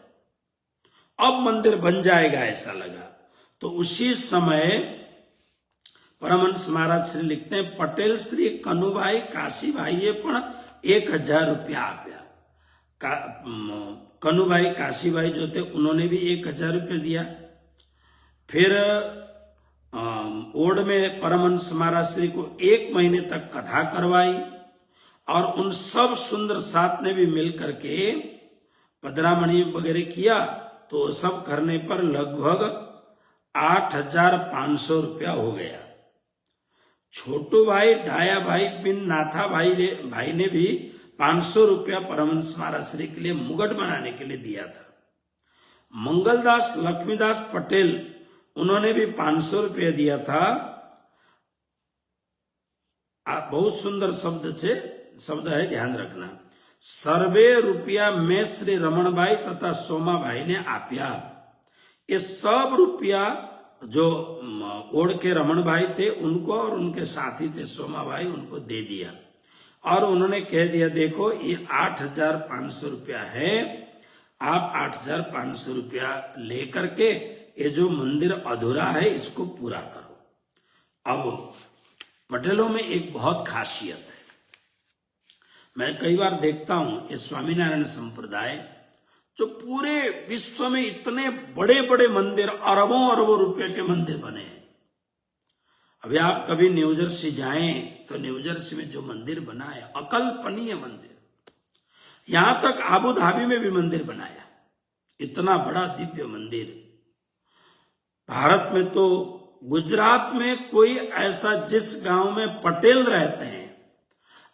अब मंदिर बन जाएगा ऐसा लगा। तो उसी समय परमहंस महाराज श्री लिखते हैं पटेल श्री कनुभाई काशी भाई ये पण 1,000 रुपया आप्या। कनुभाई काशी भाई जो थे उन्होंने भी 1,000 रुपया दिया। फिर ओड में परमहंस महाराज श्री को 1 महीने तक कथा करवाई और उन सब सुंदर साथ ने भी मिल करके पधरामणि वगैरह किया। तो सब करने पर लगभग 8,500 रुपया हो गया। छोटू भाई डाया भाई बिन नाथा भाई ने भी 500 रुपया परमहंस महाराज श्री के लिए मुगट बनाने के लिए दिया था। मंगलदास लक्ष्मीदास पटेल उन्होंने भी 500 रुपया दिया था बहुत सुंदर शब्द है, ध्यान रखना। सर्वे रुपया में श्री रमण भाई तथा सोमा भाई ने आप्या। ये सब रुपया जो ओढ़ के रमण भाई थे उनको और उनके साथी थे सोमा भाई, उनको दे दिया। और उन्होंने कह दिया देखो ये 8,500 रुपया है, आप 8,500 रुपया लेकर के ये जो मंदिर अधूरा है इसको पूरा करो। अब पटेलों में एक बहुत खासियत है, मैं कई बार देखता हूं ये स्वामीनारायण संप्रदाय जो पूरे विश्व में इतने बड़े बड़े मंदिर, अरबों अरबों रुपए के मंदिर बने हैं। अभी आप कभी न्यू जर्सी जाएं तो न्यू जर्सी में जो मंदिर बना है, अकल्पनीय मंदिर। यहां तक आबू धाबी में भी मंदिर बनाया, इतना बड़ा दिव्य मंदिर। भारत में तो गुजरात में कोई ऐसा, जिस गांव में पटेल रहते हैं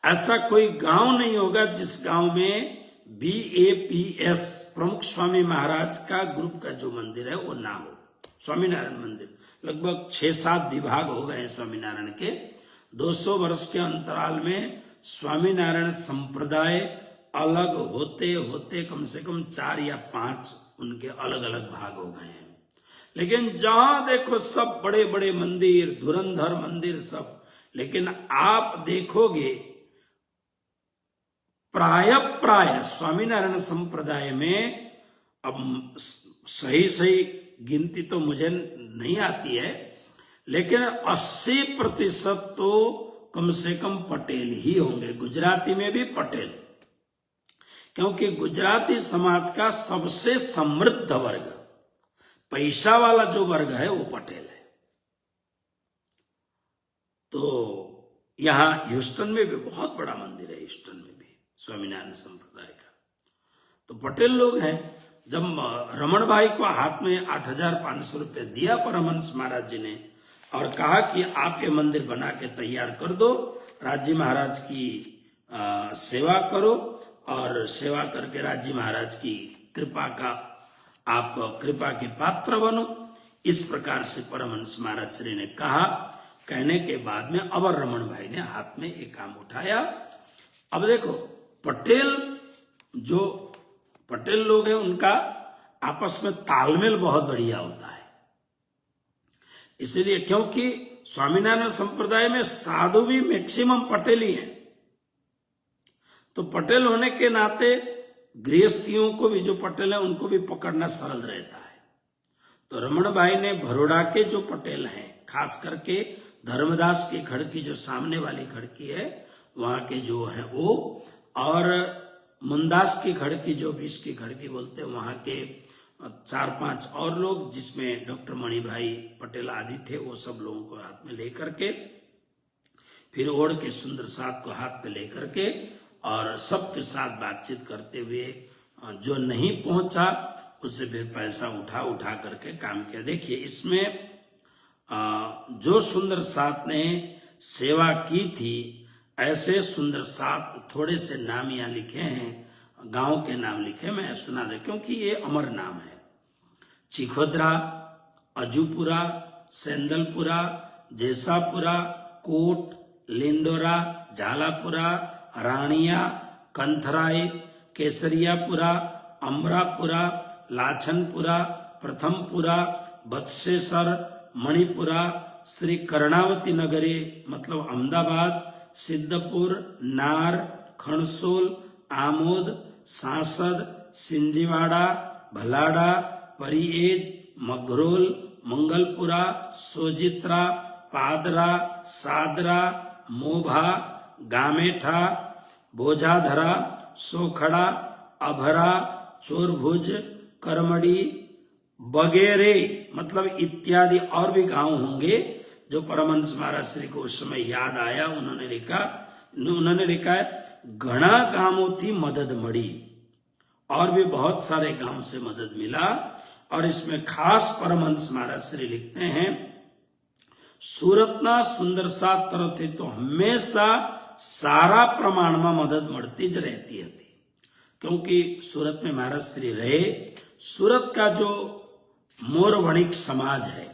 ऐसा कोई गांव नहीं होगा जिस गांव में BAPS प्रमुख स्वामी महाराज का ग्रुप का जो मंदिर है वो ना हो। स्वामीनारायण मंदिर लगभग 6-7 विभाग हो गए स्वामीनारायण के। 200 वर्ष के अंतराल में स्वामीनारायण संप्रदाय अलग होते होते कम से कम 4 या 5 उनके अलग अलग भाग हो गए हैं। लेकिन जहां देखो सब बड़े बड़े मंदिर, धुरंधर मंदिर सब। लेकिन आप देखोगे प्राय स्वामीनारायण संप्रदाय में, अब सही गिनती तो मुझे नहीं आती है, लेकिन 80% तो कम से कम पटेल ही होंगे। गुजराती में भी पटेल, क्योंकि गुजराती समाज का सबसे समृद्ध वर्ग, पैसा वाला जो वर्ग है वो पटेल है। तो यहां ह्यूस्टन में भी बहुत बड़ा मंदिर है, ह्यूस्टन में भी स्वामीनारायण संप्रदाय का। तो पटेल लोग हैं। जब रमण भाई को हाथ में 8,500 रुपये दिया परमहंस महाराज जी ने और कहा कि आप ये मंदिर बना के तैयार कर दो, राजी महाराज की सेवा करो और सेवा करके राजी महाराज की कृपा का आप कृपा के पात्र बनो, इस प्रकार से परमहंस महाराज श्री ने कहा। कहने के बाद में अवर रमण भाई ने हाथ में एक काम उठाया। अब देखो पटेल लोग हैं, उनका आपस में तालमेल बहुत बढ़िया होता है। इसलिए क्योंकि स्वामीनारायण संप्रदाय में साधु भी मैक्सिमम पटेल ही हैं, तो पटेल होने के नाते गृहस्थियों को भी, जो पटेल हैं उनको भी पकड़ना सरल रहता है। तो रमण भाई ने भरोड़ा के जो पटेल हैं, खास करके धर्मदास की खड़की जो सामने वाली खड़की है वहां के जो है वो, और मुंदास की खड़की जो 20 की खड़की बोलते हैं वहां के 4-5 और लोग, जिसमें डॉक्टर मणि भाई पटेल आदि थे, वो सब लोगों को हाथ में लेकर के, फिर ओढ़ के सुंदर साथ को हाथ में लेकर के और सबके साथ बातचीत करते हुए, जो नहीं पहुंचा उससे फिर पैसा उठा करके काम किया। देखिए इसमें जो सुंदर साथ ने सेवा की थी, ऐसे सुंदर साथ थोड़े से नाम यहाँ लिखे हैं, गांव के नाम लिखे, मैं सुना दे क्योंकि ये अमर नाम है। चिखोदरा, अजूपुरा, सेंदलपुरा, जैसापुरा, कोट, लिंडोरा, झालापुरा, रानिया, कंथराई, केसरियापुरा, अमरापुरा, लाछनपुरा, प्रथमपुरा, बत्सेसर, मणिपुरा, श्री कर्णावती नगरी मतलब अहमदाबाद, सिद्धपुर, नार, खणसोल, आमोद, सांसद, सिंजीवाड़ा, भलाडा, परिएज, मघरोल, मंगलपुरा, सोजित्रा, पादरा, सादरा, मोभा, गामेठा, बोझाधरा, सोखड़ा, अभरा, चोरभुज, करमड़ी वगैरह मतलब इत्यादि और भी गांव होंगे जो परमहंस महाराज श्री को उस समय याद आया। उन्होंने लिखा है घना गांवों थी मदद मड़ी, और भी बहुत सारे गांव से मदद मिला। और इसमें खास परमहंस महाराज श्री लिखते हैं सूरतना सुंदर सा तरफ तो हमेशा सारा प्रमाण में मदद मळती ज रहती थी, क्योंकि सूरत में महाराज श्री रहे। सूरत का जो मोर वणिक समाज है,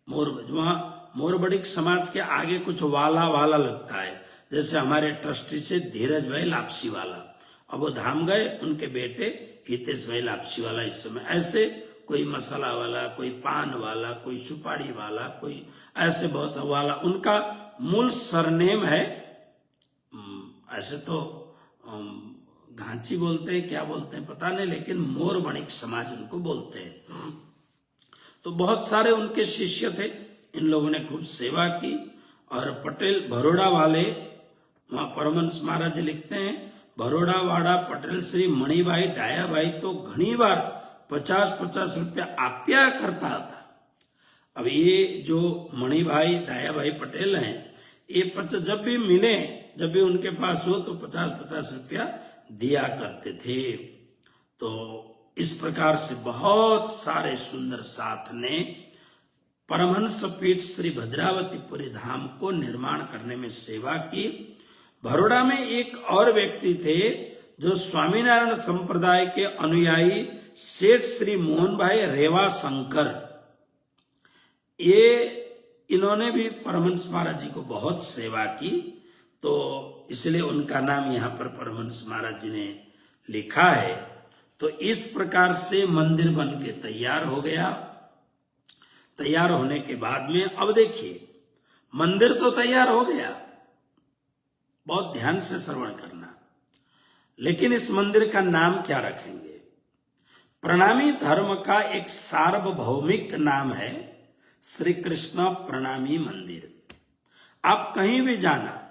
वहां मोरबड़िक समाज के आगे कुछ वाला वाला लगता है, जैसे हमारे ट्रस्टी से धीरज भाई लापसी वाला, अब वो धाम गए, उनके बेटे हितेश भाई लापसी वाला इस समय, ऐसे कोई मसाला वाला, कोई पान वाला, कोई सुपारी वाला, कोई ऐसे बहुत सा वाला, उनका मूल सरनेम है, ऐसे तो घांची बोलते हैं, क्या बोलते हैं पता नहीं, लेकिन मोरबणिक समाज उनको बोलते हैं। तो बहुत सारे उनके शिष्य थे, इन लोगों ने खूब सेवा की। और पटेल भरोड़ा वाले, वहां परमहंस महाराज जी लिखते हैं, भरोड़ावाड़ा पटेल श्री मणिभाई डायाभाई तो घनी बार 50-50 रुपया आप्या करता था। अब ये जो मणिभाई डायाभाई पटेल हैं, ये जब भी मिले, जब भी उनके पास हो तो 50-50 रुपया दिया करते थे। तो इस प्रकार से बहुत सारे सुंदर साथ ने परमहंस पीठ श्री भद्रावतीपुरी धाम को निर्माण करने में सेवा की। भरोड़ा में एक और व्यक्ति थे जो स्वामीनारायण संप्रदाय के अनुयायी सेठ श्री मोहन भाई रेवा शंकर, ये इन्होंने भी परमहंस महाराज जी को बहुत सेवा की, तो इसलिए उनका नाम यहाँ पर परमहंस महाराज जी ने लिखा है। तो इस प्रकार से मंदिर बन के तैयार हो गया। तैयार होने के बाद में अब देखिए, मंदिर तो तैयार हो गया, बहुत ध्यान से श्रवण करना, लेकिन इस मंदिर का नाम क्या रखेंगे? प्रणामी धर्म का एक सार्वभौमिक नाम है श्री कृष्ण प्रणामी मंदिर। आप कहीं भी जाना,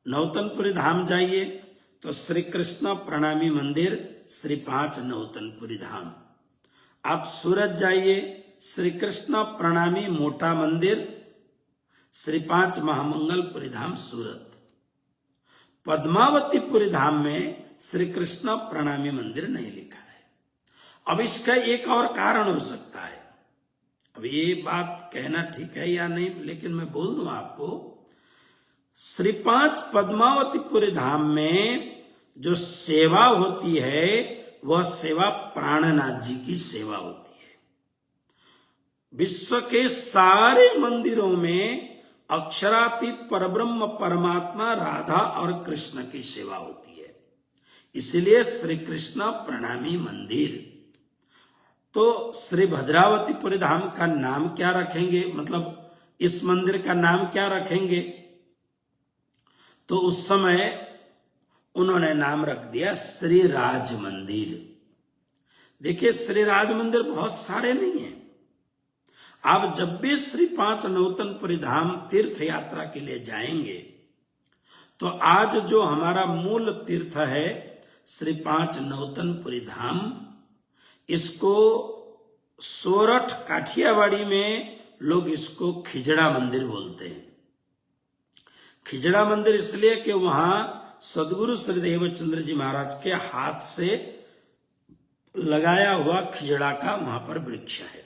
नौतनपुरी धाम जाइए तो श्री कृष्ण प्रणामी मंदिर श्री 5 नौतनपुरी धाम। आप सूरत जाइए, श्री कृष्ण प्रणामी मोटा मंदिर श्री 5 महामंगलपुरी धाम सूरत। पद्मावतीपुरी धाम में श्री कृष्ण प्रणामी मंदिर नहीं लिखा है। अब इसका एक और कारण हो सकता है, अब ये बात कहना ठीक है या नहीं, लेकिन मैं बोल दूं आपको, श्री 5 पद्मावतीपुरी धाम में जो सेवा होती है वह सेवा प्राणनाथ जी की सेवा होती है। विश्व के सारे मंदिरों में अक्षरातीत परब्रह्म परमात्मा राधा और कृष्ण की सेवा होती है, इसलिए श्री कृष्ण प्रणामी मंदिर। तो श्री भद्रावतीपुरी धाम का नाम क्या रखेंगे, मतलब इस मंदिर का नाम क्या रखेंगे? तो उस समय उन्होंने नाम रख दिया श्री राज मंदिर। देखिए, श्री राज मंदिर बहुत सारे नहीं हैं। आप जब भी श्री 5 नौतनपुरी धाम तीर्थ यात्रा के लिए जाएंगे तो आज जो हमारा मूल तीर्थ है श्री 5 नौतनपुरी धाम, इसको सोरठ काठियावाड़ी में लोग इसको खिजड़ा मंदिर बोलते हैं। खिजड़ा मंदिर इसलिए कि वहां सदगुरु श्री देवचंद्र जी महाराज के हाथ से लगाया हुआ खिजड़ा का वहां पर वृक्ष है।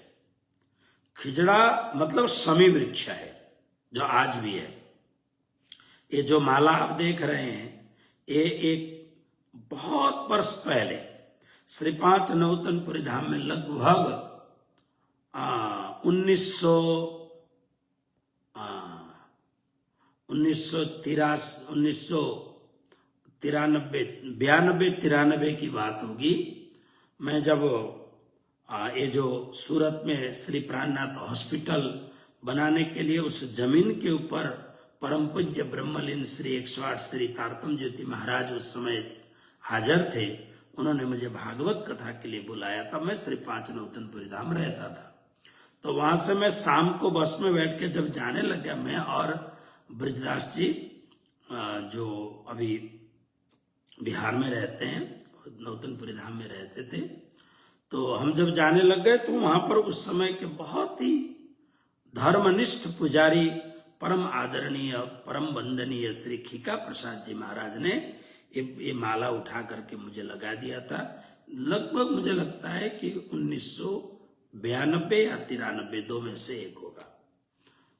खिजड़ा मतलब शमी वृक्ष है, जो आज भी है। ये जो माला आप देख रहे हैं, ये एक बहुत वर्ष पहले श्री 5 नौतनपुरी धाम में लगभग 1993 की बात होगी। मैं जब ये जो सूरत में श्री प्राणनाथ हॉस्पिटल बनाने के लिए उस जमीन के ऊपर परम पूज्य ब्रह्मलीन श्री 108 श्री तारतम ज्योति महाराज उस समय हाजिर थे, उन्होंने मुझे भागवत कथा के लिए बुलाया। तब मैं श्री 5 नौतनपुरी धाम रहता था। तो वहां से मैं शाम को बस में बैठ के जब जाने लग गया, मैं और ब्रजदास जी जो अभी बिहार में रहते हैं, नौतनपुरी धाम में रहते थे, तो हम जब जाने लग गए तो वहां पर उस समय के बहुत ही धर्मनिष्ठ पुजारी, परम आदरणीय परम वंदनीय श्री खीका प्रसाद जी महाराज ने ये माला उठा करके मुझे लगा दिया था। लगभग मुझे लगता है कि 1992 या 93, दो में से एक होगा।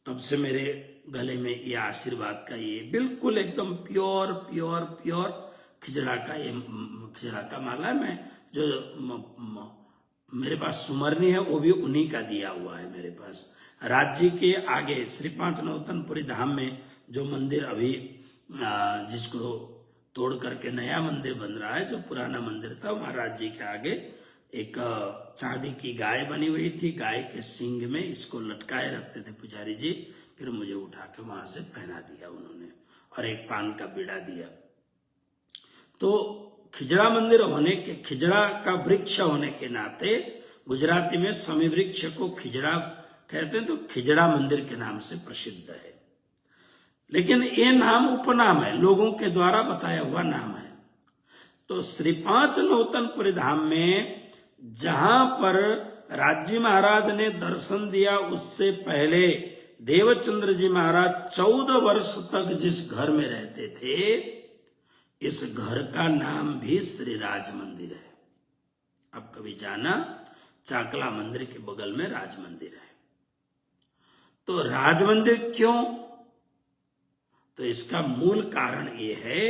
तब से मेरे गले में ये आशीर्वाद का ये बिल्कुल एकदम प्योर प्योर प्योर खिजड़ा का माला है। मैं जो मेरे पास सुमरनी है वो भी उन्हीं का दिया हुआ है मेरे पास। राज्य के आगे श्री पांच नौतनपुरी धाम में जो मंदिर अभी जिसको तोड़ करके नया मंदिर बन रहा है, जो पुराना मंदिर था, वहां राज्य के आगे एक चांदी की गाय बनी हुई थी। गाय के सींग में इसको लटकाए रखते थे पुजारी जी। फिर मुझे उठा के वहां से पहना दिया उन्होंने और एक पान का बीड़ा दिया। तो खिजड़ा मंदिर होने के, खिजड़ा का वृक्ष होने के नाते गुजराती में समी वृक्ष को खिजड़ा कहते हैं, तो खिजड़ा मंदिर के नाम से प्रसिद्ध है। लेकिन ये नाम उपनाम है, लोगों के द्वारा बताया हुआ नाम है। तो श्री पांच नौतनपुरी धाम में जहां पर राज्य महाराज ने दर्शन दिया, उससे पहले देवचंद्र जी महाराज 14 वर्ष तक जिस घर में रहते थे, इस घर का नाम भी श्री राज मंदिर है। अब कभी जाना, चाकला मंदिर के बगल में राज मंदिर है। तो राज मंदिर क्यों? तो इसका मूल कारण ये है,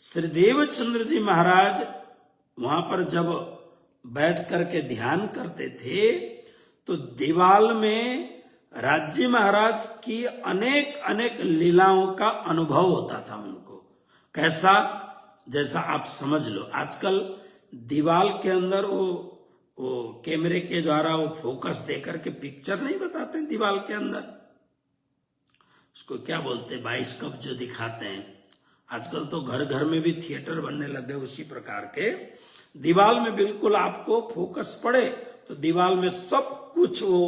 श्री देवचंद्र जी महाराज वहां पर जब बैठ करके ध्यान करते थे, तो दीवाल में राज्य महाराज की अनेक अनेक लीलाओं का अनुभव होता था उनको। कैसा? जैसा आप समझ लो, आजकल दीवाल के अंदर वो कैमरे के द्वारा वो फोकस देकर के पिक्चर नहीं बताते दीवाल के अंदर, उसको क्या बोलते हैं, बाइस्कोप जो दिखाते हैं। आजकल तो घर घर में भी थिएटर बनने लग गए। उसी प्रकार के दीवाल में बिल्कुल आपको फोकस पड़े तो दीवाल में सब कुछ वो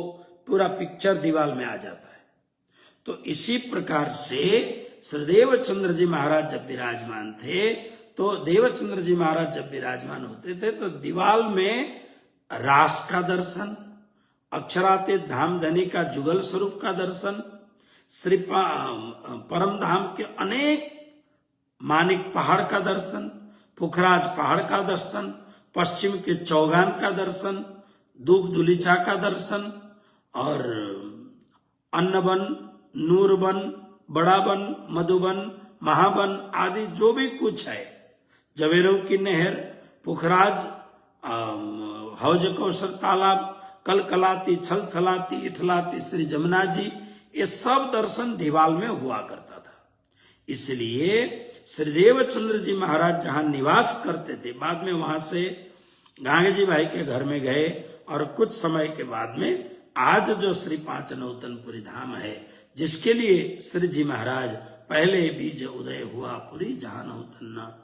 पूरा पिक्चर दीवाल में आ जाता है। तो इसी प्रकार से श्री देवचंद्र जी महाराज जब विराजमान थे, तो देवचंद्र जी महाराज जब विराजमान होते थे तो दीवाल में रास का दर्शन, अक्षरातीत धामधनी का जुगल स्वरूप का दर्शन, श्री परम धाम के अनेक मानिक पहाड़ का दर्शन, पुखराज पहाड़ का दर्शन, पश्चिम के चौगान का दर्शन, दूब दुलीचा का दर्शन और अन्नवन, नूरवन, बड़ावन, मधुबन, महाबन आदि जो भी कुछ है, जवेरों की नहर, पुखराज, हौज कौशल तालाब, कलकलाती, छल छलाती, इठलाती श्री जमुना जी, ये सब दर्शन दीवाल में हुआ करता था। इसलिए श्री देवचंद्र जी महाराज जहां निवास करते थे, बाद में वहां से गांगे जी भाई के घर में गए और कुछ समय के बाद में आज जो श्री पांच नौतनपुरी धाम है, जिसके लिए श्री जी महाराज पहले बीज उदय हुआ पुरी जहां नौतन्ना,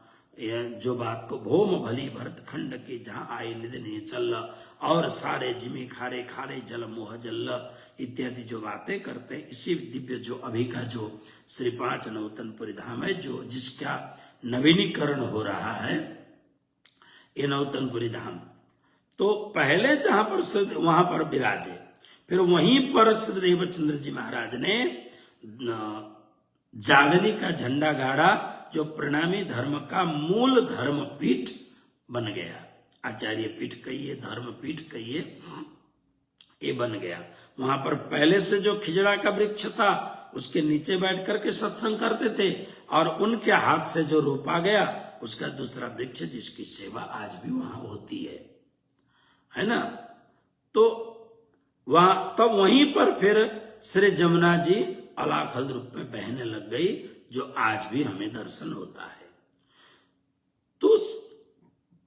जो बात को भोम भली भरत खंड की जहां आए निधि चल और सारे जिमी खारे खारे जल मोह जल इत्यादि जो बातें करते हैं, इसी दिव्य जो अभी का जो श्री पांच नौतनपुरी धाम है, जो जिसका नवीनीकरण हो रहा है, ये नौतनपुरी धाम। तो पहले जहां पर वहां पर विराजे, फिर वहीं पर श्री देवचंद्र जी महाराज ने जागनी का झंडा गाड़ा, जो प्रणामी धर्म का मूल धर्म पीठ बन गया। आचार्य पीठ कहिए, धर्म पीठ कहिए, ये बन गया। वहां पर पहले से जो खिजड़ा का वृक्ष था, उसके नीचे बैठ करके सत्संग करते थे और उनके हाथ से जो रोपा गया, उसका दूसरा वृक्ष जिसकी सेवा आज भी वहां होती है ना। तो वहां तब वहीं पर फिर श्री जमुना जी अलाखल रूप में बहने लग गई, जो आज भी हमें दर्शन होता है। तो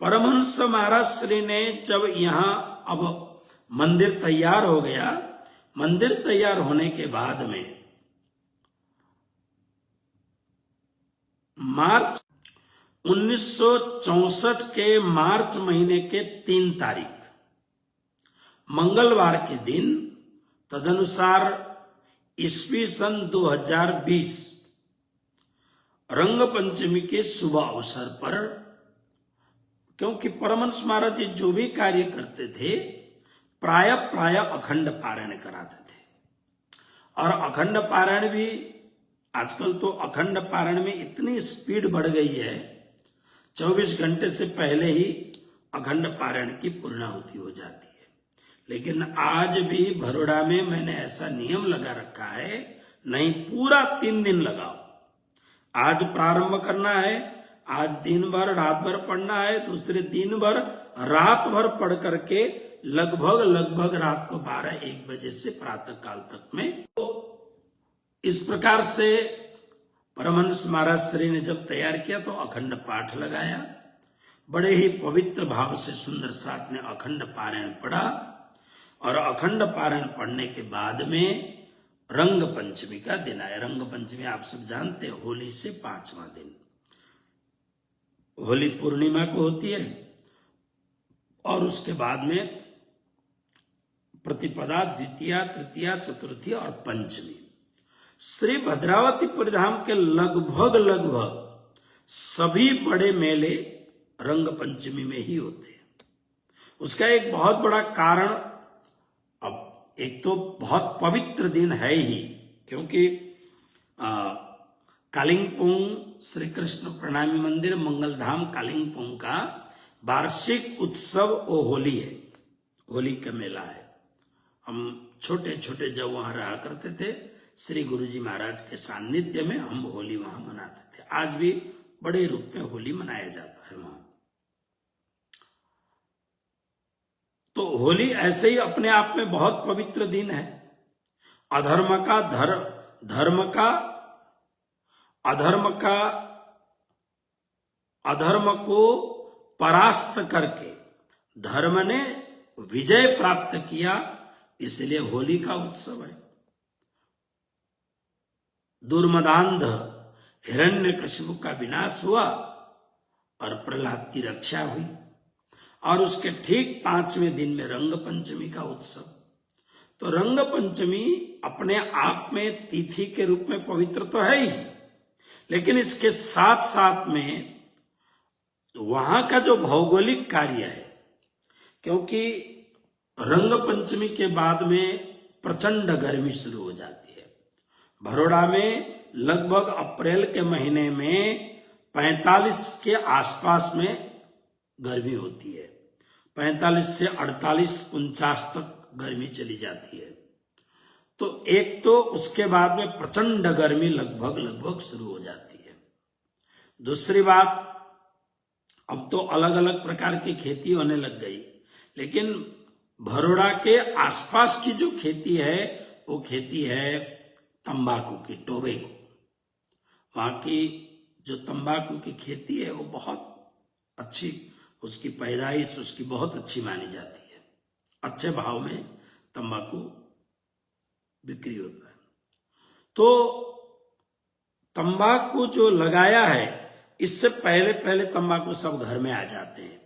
परमहंस महाराज श्री ने जब यहाँ अब मंदिर तैयार हो गया, मंदिर तैयार होने के बाद में मार्च 1964 के मार्च महीने के 3 तारीख मंगलवार के दिन, तदनुसार ईस्वी सन 2020 रंग पंचमी के शुभ अवसर पर, क्योंकि परमहंस महाराज जी जो भी कार्य करते थे प्राय अखंड पारायण कराते थे। और अखंड पारायण भी आजकल तो अखंड पारायण में इतनी स्पीड बढ़ गई है, 24 घंटे से पहले ही अखंड पारायण की पूर्णाहुति हो जाती है। लेकिन आज भी बड़ौदा में मैंने ऐसा नियम लगा रखा है, नहीं पूरा 3 दिन लगाओ। आज प्रारंभ करना है, आज दिन भर रात भर पढ़ना है, दूसरे दिन भर रात भर पढ़ करके लगभग रात को 12-1 बजे से प्रातः काल तक में। तो इस प्रकार से परमहंस महाराज श्री ने जब तैयार किया तो अखंड पाठ लगाया, बड़े ही पवित्र भाव से सुंदर साथ ने अखंड पारायण पढ़ा, और अखंड पारायण पढ़ने के बाद में रंग पंचमी का दिन आया। रंग पंचमी आप सब जानते हैं, होली से 5वां दिन। होली पूर्णिमा को होती है और उसके बाद में प्रतिपदा, द्वितीया, तृतीया, चतुर्थी और पंचमी। श्री भद्रावतीपुर धाम के लगभग सभी बड़े मेले रंग पंचमी में ही होते हैं। उसका एक बहुत बड़ा कारण, अब एक तो बहुत पवित्र दिन है ही, क्योंकि कालिंपोंग श्री कृष्ण प्रणामी मंदिर मंगलधाम कालिंपोंग का वार्षिक उत्सव वो होली है, होली का मेला है। हम छोटे छोटे जब वहां रहा करते थे, श्री गुरुजी महाराज के सानिध्य में हम होली वहां मनाते थे। आज भी बड़े रूप में होली मनाया जाता है वहां। तो होली ऐसे ही अपने आप में बहुत पवित्र दिन है। अधर्म को परास्त करके धर्म ने विजय प्राप्त किया, इसलिए होली का उत्सव है। दुर्मदांध हिरण्यकशिपु का विनाश हुआ और प्रहलाद की रक्षा हुई, और उसके ठीक 5वें दिन में रंग पंचमी का उत्सव। तो रंग पंचमी अपने आप में तिथि के रूप में पवित्र तो है ही, लेकिन इसके साथ साथ में वहां का जो भौगोलिक कार्य है, क्योंकि रंग पंचमी के बाद में प्रचंड गर्मी शुरू हो जाती है। बड़ौदा में लगभग अप्रैल के महीने में 45 के आसपास में गर्मी होती है, 45 से 48-49 तक गर्मी चली जाती है। तो एक तो उसके बाद में प्रचंड गर्मी लगभग शुरू हो जाती है। दूसरी बात, अब तो अलग अलग प्रकार की खेती होने लग गई, लेकिन बड़ौदा के आसपास की जो खेती है वो खेती है तंबाकू की, टोबैको। वहां की जो तंबाकू की खेती है वो बहुत अच्छी, उसकी पैदाइश उसकी बहुत अच्छी मानी जाती है। अच्छे भाव में तंबाकू बिक्री होता है। तो तंबाकू जो लगाया है, इससे पहले तंबाकू सब घर में आ जाते हैं।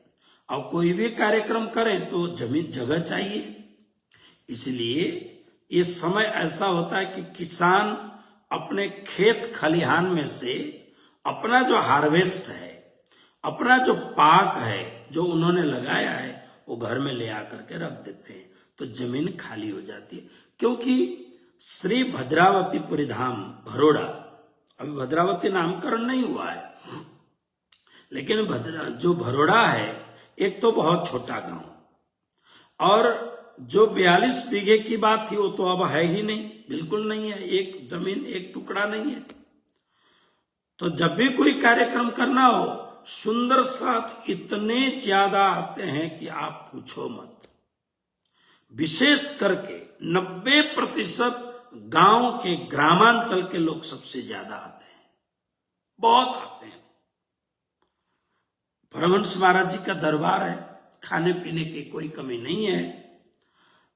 अब कोई भी कार्यक्रम करें तो जमीन जगह चाहिए, इसलिए ये समय ऐसा होता है कि किसान अपने खेत खलिहान में से अपना जो हार्वेस्ट है, अपना जो पाक है जो उन्होंने लगाया है, वो घर में ले आकर के रख देते हैं, तो जमीन खाली हो जाती है। क्योंकि श्री भद्रावतीपुर धाम बड़ौदा, अभी भद्रावती नामकरण नहीं हुआ है, लेकिन जो बड़ौदा है एक तो बहुत छोटा गांव, और जो 42 बीघे की बात थी वो तो अब है ही नहीं, बिल्कुल नहीं है। एक जमीन, एक टुकड़ा नहीं है। तो जब भी कोई कार्यक्रम करना हो, सुंदर साथ इतने ज्यादा आते हैं कि आप पूछो मत। विशेष करके 90% गांव के, ग्रामांचल के लोग सबसे ज्यादा आते हैं, बहुत आते हैं। परमहंस महाराज जी का दरबार है, खाने पीने की कोई कमी नहीं है।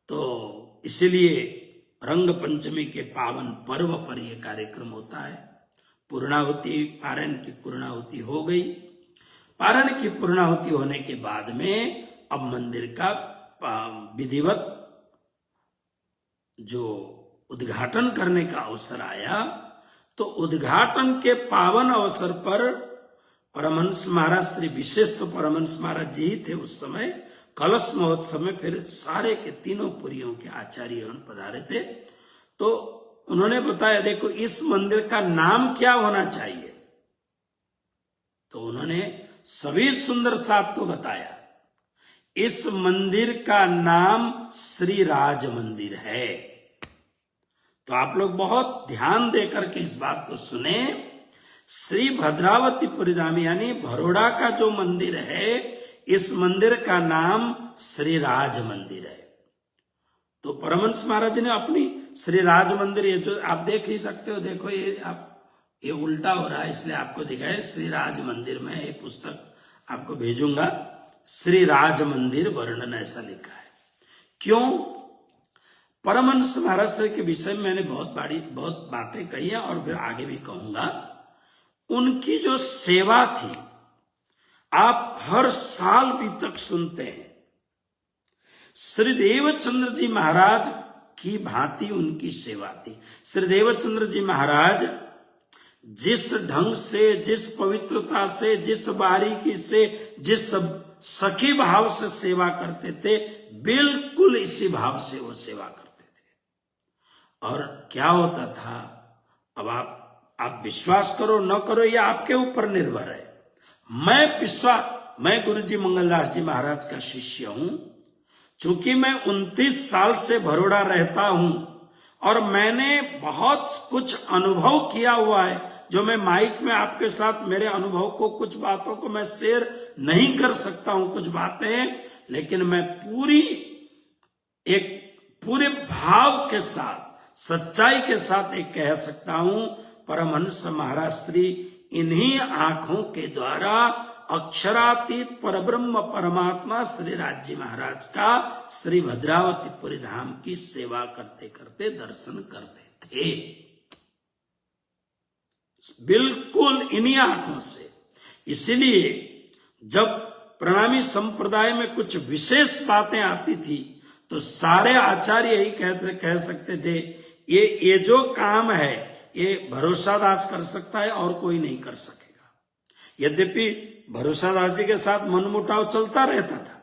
तो इसलिए रंग पंचमी के पावन पर्व पर यह कार्यक्रम होता है। पूर्णाहुति, पारायण की पूर्णाहुति हो गई। पारायण की पूर्णाहुति होने के बाद में अब मंदिर का विधिवत जो उद्घाटन करने का अवसर आया, तो उद्घाटन के पावन अवसर पर परमहंस महाराज श्री विशेष तो परमहंस महाराज जी ही थे उस समय। कलश महोत्सव में फिर सारे के तीनों पुरियों के आचार्य पधारे थे। तो उन्होंने बताया, देखो इस मंदिर का नाम क्या होना चाहिए। तो उन्होंने सभी सुंदर साथ को बताया, इस मंदिर का नाम श्री राज मंदिर है। तो आप लोग बहुत ध्यान देकर के इस बात को सुने। श्री भद्रावतीपुरी धाम यानी भरोड़ा का जो मंदिर है, इस मंदिर का नाम श्री राज मंदिर है। तो परमहंस महाराज जी ने अपनी श्री राज मंदिर, ये जो आप देख ही सकते हो, देखो ये उल्टा हो रहा है इसलिए आपको दिखाए, श्री राज मंदिर में ये पुस्तक आपको भेजूंगा, श्री राज मंदिर वर्णन ऐसा लिखा है। क्यों? परमहंस महाराज के विषय में मैंने बहुत बातें कही है और फिर आगे भी कहूंगा। उनकी जो सेवा थी आप हर साल भी तक सुनते हैं। श्री देवचंद्र जी महाराज की भांति उनकी सेवा थी। श्री देवचंद्र जी महाराज जिस ढंग से, जिस पवित्रता से, जिस बारीकी से, जिस सखी भाव से सेवा करते थे, बिल्कुल इसी भाव से वो सेवा करते थे। और क्या होता था, अब आप विश्वास करो न करो ये आपके ऊपर निर्भर है। मैं गुरुजी मंगलदास जी महाराज का शिष्य हूं। चूंकि मैं 29 साल से भरोड़ा रहता हूं और मैंने बहुत कुछ अनुभव किया हुआ है, जो मैं माइक में आपके साथ मेरे अनुभव को, कुछ बातों को मैं शेयर नहीं कर सकता हूं, कुछ बातें, लेकिन मैं पूरे भाव के साथ, सच्चाई के साथ एक कह सकता हूं, परमहंस महाराज श्री इन्हीं आंखों के द्वारा अक्षरातीत परब्रह्म परमात्मा श्री राज जी महाराज का श्री भद्रावतीपुरी धाम की सेवा करते करते दर्शन करते थे, बिल्कुल इन्हीं आंखों से। इसलिए जब प्रणामी संप्रदाय में कुछ विशेष बातें आती थी तो सारे आचार्य यही कह सकते थे, ये जो काम है ये भरोसादास कर सकता है और कोई नहीं कर सकेगा। यद्यपि भरोसादास जी के साथ मनमुटाव चलता रहता था,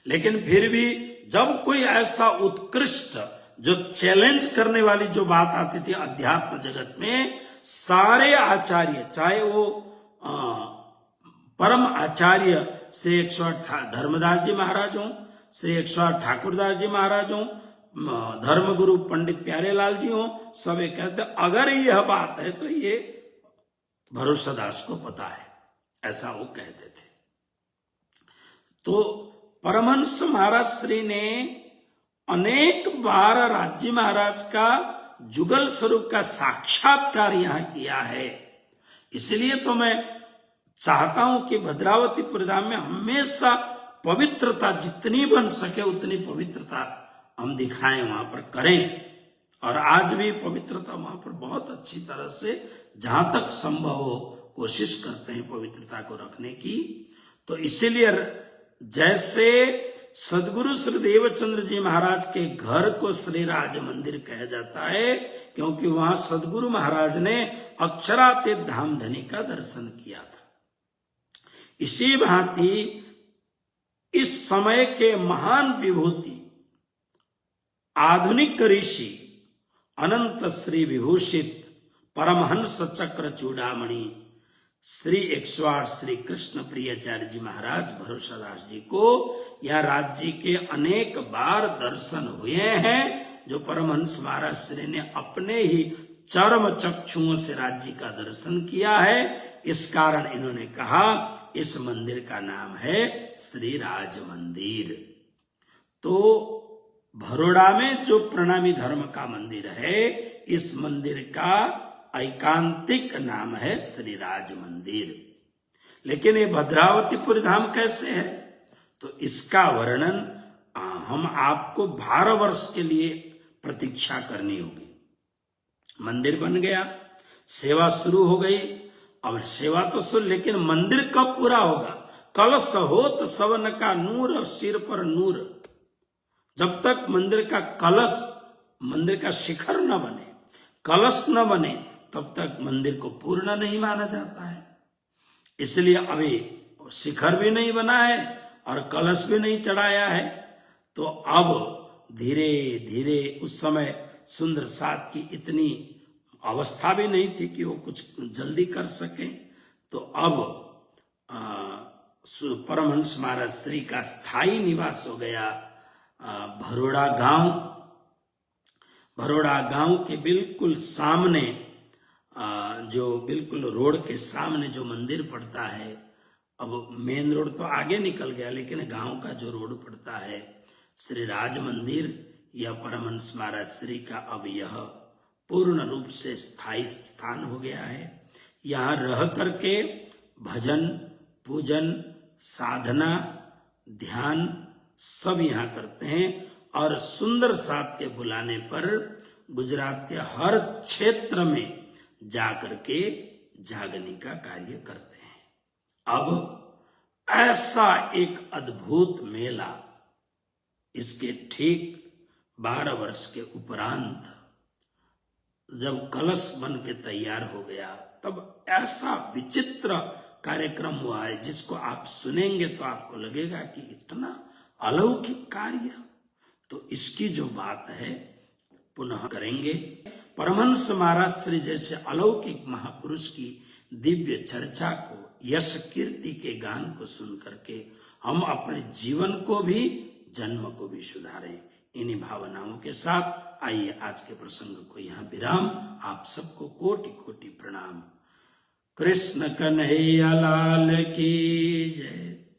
लेकिन फिर भी जब कोई ऐसा उत्कृष्ट जो चैलेंज करने वाली जो बात आती थी अध्यात्म जगत में, सारे आचार्य, चाहे वो परम आचार्य श्री 108 धर्मदास जी महाराज हों, श्री 108 ठाकुरदास जी महाराज हों, धर्मगुरु पंडित प्यारेलाल जी हों, सब ये कहते अगर यह बात है तो ये भरोसादास को पता है, ऐसा वो कहते थे। तो परमहंस महाराज श्री ने अनेक बार राज्य महाराज का जुगल स्वरूप का साक्षात्कार यहां किया है। इसलिए तो मैं चाहता हूं कि भद्रावतीपुरी धाम में हमेशा पवित्रता जितनी बन सके उतनी पवित्रता हम दिखाएं, वहां पर करें। और आज भी पवित्रता वहां पर बहुत अच्छी तरह से जहां तक संभव हो कोशिश करते हैं पवित्रता को रखने की। तो इसीलिए जैसे सदगुरु श्री देवचंद्र जी महाराज के घर को श्री राज मंदिर कहा जाता है, क्योंकि वहां सदगुरु महाराज ने अक्षरातीत धामधनी का दर्शन किया था। इसी भांति इस समय के महान विभूति आधुनिक ऋषि अनंत श्री विभूषित परमहंस चक्र चूड़ामणि श्री 108 श्री कृष्ण प्रियाचार्य जी महाराज भरोसादास जी को यह राज्य के अनेक बार दर्शन हुए हैं, जो परमहंस महाराज श्री ने अपने ही चरम चक्षुओं से राज्य का दर्शन किया है। इस कारण इन्होंने कहा इस मंदिर का नाम है श्री राज मंदिर। तो भरोड़ा में जो प्रणामी धर्म का मंदिर है, इस मंदिर का ऐकांतिक नाम है श्री राज मंदिर। लेकिन ये भद्रावतीपुरी धाम कैसे है, तो इसका वर्णन हम आपको 12 वर्ष के लिए प्रतीक्षा करनी होगी। मंदिर बन गया, सेवा शुरू हो गई, अब सेवा तो सुन, लेकिन मंदिर कब पूरा होगा? कलश होत सवन का नूर सिर पर नूर। जब तक मंदिर का कलश, मंदिर का शिखर न बने, कलश न बने, तब तक मंदिर को पूर्ण नहीं माना जाता है। इसलिए अभी शिखर भी नहीं बना है और कलश भी नहीं चढ़ाया है। तो अब धीरे धीरे, उस समय सुंदर साथ की इतनी अवस्था भी नहीं थी कि वो कुछ जल्दी कर सके। तो अब परमहंस महाराज श्री का स्थायी निवास हो गया भरोड़ा गांव। भरोड़ा गांव के बिल्कुल सामने जो बिल्कुल रोड के सामने जो मंदिर पड़ता है, अब मेन रोड तो आगे निकल गया, लेकिन गांव का जो रोड पड़ता है, श्री राज मंदिर या परमहंस महाराज श्री का अब यह पूर्ण रूप से स्थायी स्थान हो गया है। यहाँ रह करके भजन, पूजन, साधना, ध्यान सब यहाँ करते हैं और सुंदर साहब के बुलाने पर गुजरात के हर क्षेत्र में जाकर के जागने का कार्य करते हैं। अब ऐसा एक अद्भुत मेला, इसके ठीक 12 वर्ष के उपरांत जब कलश बन के तैयार हो गया, तब ऐसा विचित्र कार्यक्रम हुआ है जिसको आप सुनेंगे तो आपको लगेगा कि इतना अलौकिक कार्य। तो इसकी जो बात है पुनः करेंगे। परमहंस महाराज श्री जैसे अलौकिक महापुरुष की दिव्य चर्चा को, यश कीर्ति के गान को सुन करके हम अपने जीवन को भी, जन्म को भी सुधारें। इन्हीं भावनाओं के साथ आइए आज के प्रसंग को यहाँ विराम। आप सबको कोटि कोटि प्रणाम। कृष्ण कन्हैया लाल की जय।